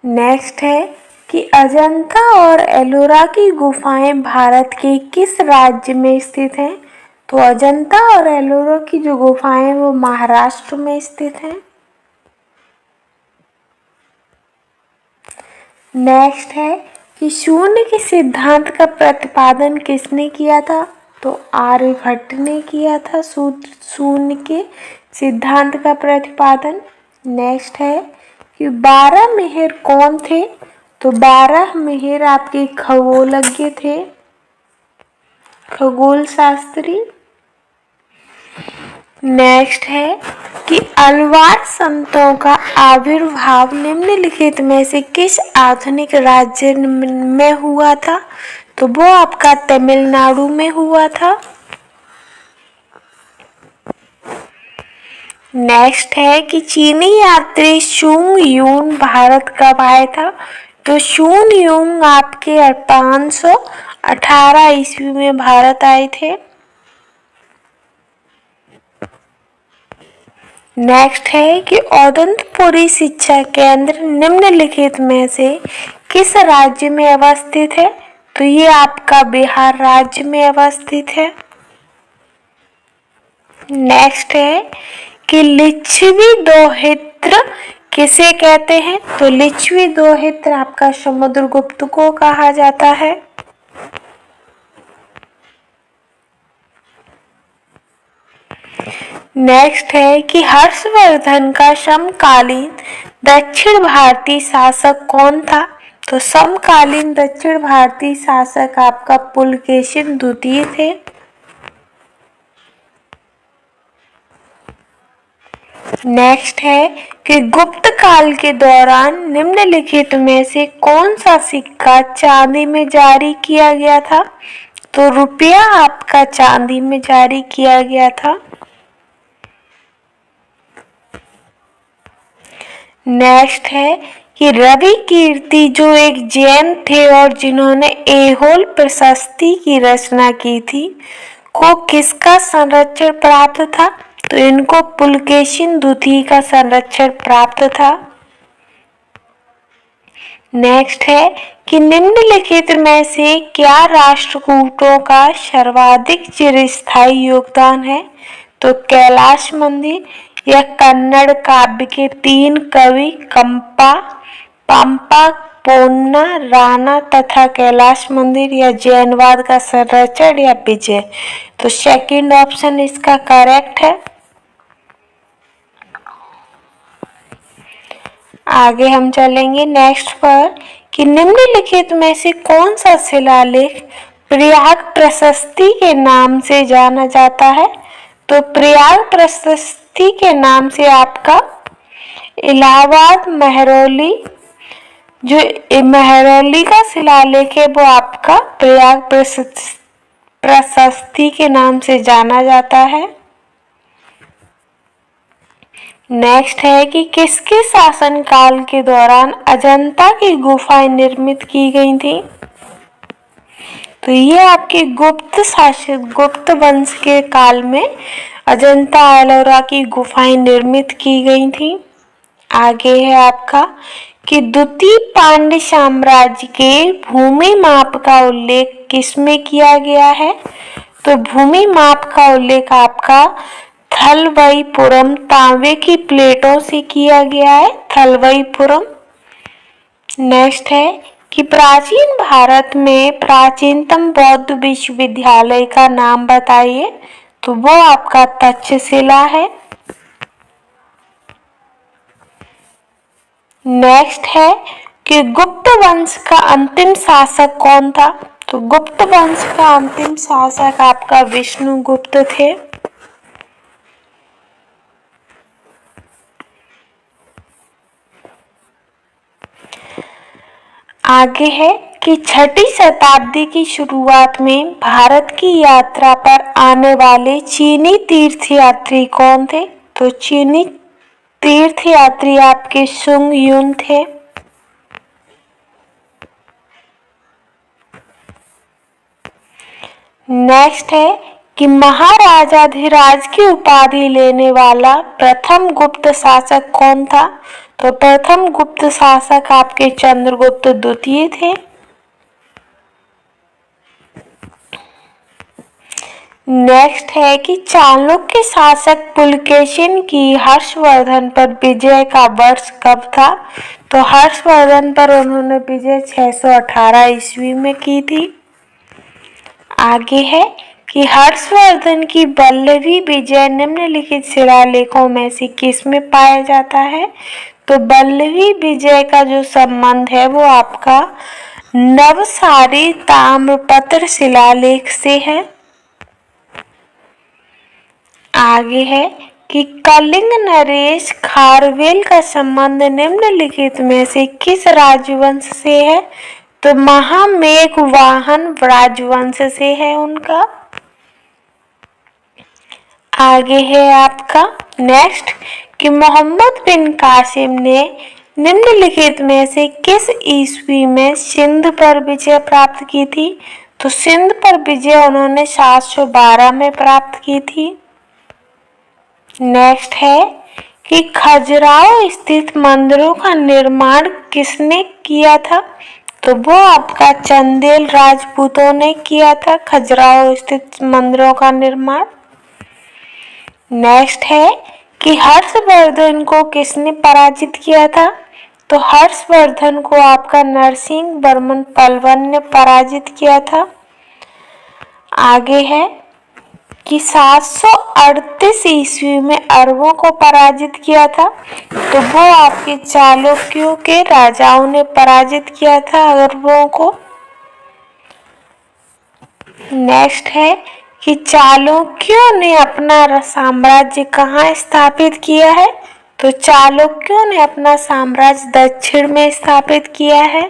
नेक्स्ट है कि अजंता और एलोरा की गुफाएं भारत के किस राज्य में स्थित हैं। तो अजंता और एलोरा की जो गुफाएं हैं वो महाराष्ट्र में स्थित हैं। नेक्स्ट है कि शून्य के सिद्धांत का प्रतिपादन किसने किया था। तो आर्यभट्ट ने किया था शून्य के सिद्धांत का प्रतिपादन। नेक्स्ट है कि 12 मेहर कौन थे। तो 12 मेहर आपके खगोलज्ञ थे, खगोल शास्त्री। नेक्स्ट है कि अलवार संतों का आविर्भाव निम्नलिखित में से किस आधुनिक राज्य में हुआ था। तो वो आपका तमिलनाडु में हुआ था। नेक्स्ट है कि चीनी यात्री शुंग यून भारत कब आया था। तो शुंग यून आपके 518 ईस्वी में भारत आए थे। नेक्स्ट है कि औदंतपुरी शिक्षा केंद्र निम्नलिखित में से किस राज्य में अवस्थित है। तो ये आपका बिहार राज्य में अवस्थित है। नेक्स्ट है कि लिच्छवी दोहित्र किसे कहते हैं। तो लिच्छवी दोहित्र आपका समुद्रगुप्त को कहा जाता है। नेक्स्ट है कि हर्षवर्धन का समकालीन दक्षिण भारतीय शासक कौन था। तो समकालीन दक्षिण भारतीय शासक आपका पुलकेशिन द्वितीय थे। नेक्स्ट है कि गुप्त काल के दौरान निम्नलिखित में से कौन सा सिक्का चांदी में जारी किया गया था। तो रुपया आपका चांदी में जारी किया गया था। नेक्स्ट है कि रवि कीर्ति जो एक जैन थे और जिन्होंने ऐहोल प्रशस्ति की रचना की थी, को किसका संरक्षण प्राप्त था। तो इनको पुलकेशिन द्वितीय का संरक्षण प्राप्त था। नेक्स्ट है कि निम्नलिखित में से क्या राष्ट्रकूटों का सर्वाधिक चिरस्थायी योगदान है। तो कैलाश मंदिर या कन्नड़ काव्य के 3 कवि कंपा, पंपा, पोन्ना, राणा तथा कैलाश मंदिर या जैनवाद का संरक्षण या विजय। तो सेकंड ऑप्शन इसका करेक्ट है। आगे हम चलेंगे नेक्स्ट पर कि निम्नलिखित में से कौन सा शिलालेख प्रयाग प्रशस्ति के नाम से जाना जाता है। तो प्रयाग प्रशस्ति के नाम से आपका इलाहाबाद महरौली, जो महरौली का शिलालेख है वो आपका प्रयाग प्रशस्ति के नाम से जाना जाता है। नेक्स्ट है कि किसके शासनकाल के दौरान अजंता की गुफाएं निर्मित की गई थी। तो ये आपके गुप्त वंश के काल में अजंता एलोरा की गुफाएं निर्मित की गई थी। आगे है आपका कि द्वितीय पांड्य साम्राज्य के भूमि माप का उल्लेख किसमें किया गया है। तो भूमि माप का उल्लेख आपका थलवईपुरम तांबे की प्लेटों से किया गया है, थलवईपुरम। नेक्स्ट है कि प्राचीन भारत में प्राचीनतम बौद्ध विश्वविद्यालय का नाम बताइए। तो वो आपका तक्षशिला है। नेक्स्ट है कि गुप्त वंश का अंतिम शासक कौन था। तो गुप्त वंश का अंतिम शासक आपका विष्णुगुप्त थे। आगे है कि 6ठी शताब्दी की शुरुआत में भारत की यात्रा पर आने वाले चीनी तीर्थयात्री कौन थे? तो चीनी तीर्थयात्री आपके सुंग युन थे। नेक्स्ट है कि महाराजाधिराज की उपाधि लेने वाला प्रथम गुप्त शासक कौन था? तो प्रथम गुप्त शासक आपके चंद्रगुप्त द्वितीय थे। नेक्स्ट है कि चालुक्य शासक पुलकेशिन की हर्षवर्धन पर विजय का वर्ष कब था? तो हर्षवर्धन पर उन्होंने विजय 618 ईस्वी में की थी। आगे है कि हर्षवर्धन की बल्लभी विजय निम्नलिखित शिलालेखों में से किस में पाया जाता है? तो बल्लभी विजय का जो संबंध है वो आपका नवसारी ताम्रपत्र शिलालेख से है। आगे है कि कलिंग नरेश खारवेल का संबंध निम्नलिखित में से किस राजवंश से है? तो महामेघवाहन राजवंश से है उनका। आगे है आपका नेक्स्ट कि मोहम्मद बिन कासिम ने निम्नलिखित में से किस ईस्वी में सिंध पर विजय प्राप्त की थी? तो सिंध पर विजय उन्होंने 712 में प्राप्त की थी। नेक्स्ट है कि खजुराहो स्थित मंदिरों का निर्माण किसने किया था? तो वो आपका चंदेल राजपूतों ने किया था खजुराहो स्थित मंदिरों का निर्माण। नेक्स्ट है कि हर्षवर्धन को किसने पराजित किया था? तो हर्षवर्धन को आपका नरसिंह वर्मन पलवन ने पराजित किया था। आगे है कि 738 ईस्वी में अरबों को पराजित किया था। तो वो आपके चालुक्यों के राजाओं ने पराजित किया था अरबों को। नेक्स्ट है कि चालुक्यों ने अपना साम्राज्य कहाँ स्थापित किया है? तो चालुक्यों ने अपना साम्राज्य दक्षिण में स्थापित किया है।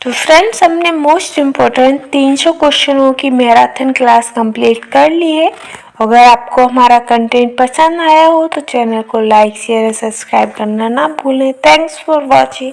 तो फ्रेंड्स, हमने मोस्ट इम्पोर्टेंट 300 क्वेश्चनों की मैराथन क्लास कंप्लीट कर ली है। अगर आपको हमारा कंटेंट पसंद आया हो तो चैनल को लाइक शेयर और सब्सक्राइब करना ना भूलें। Thanks for watching.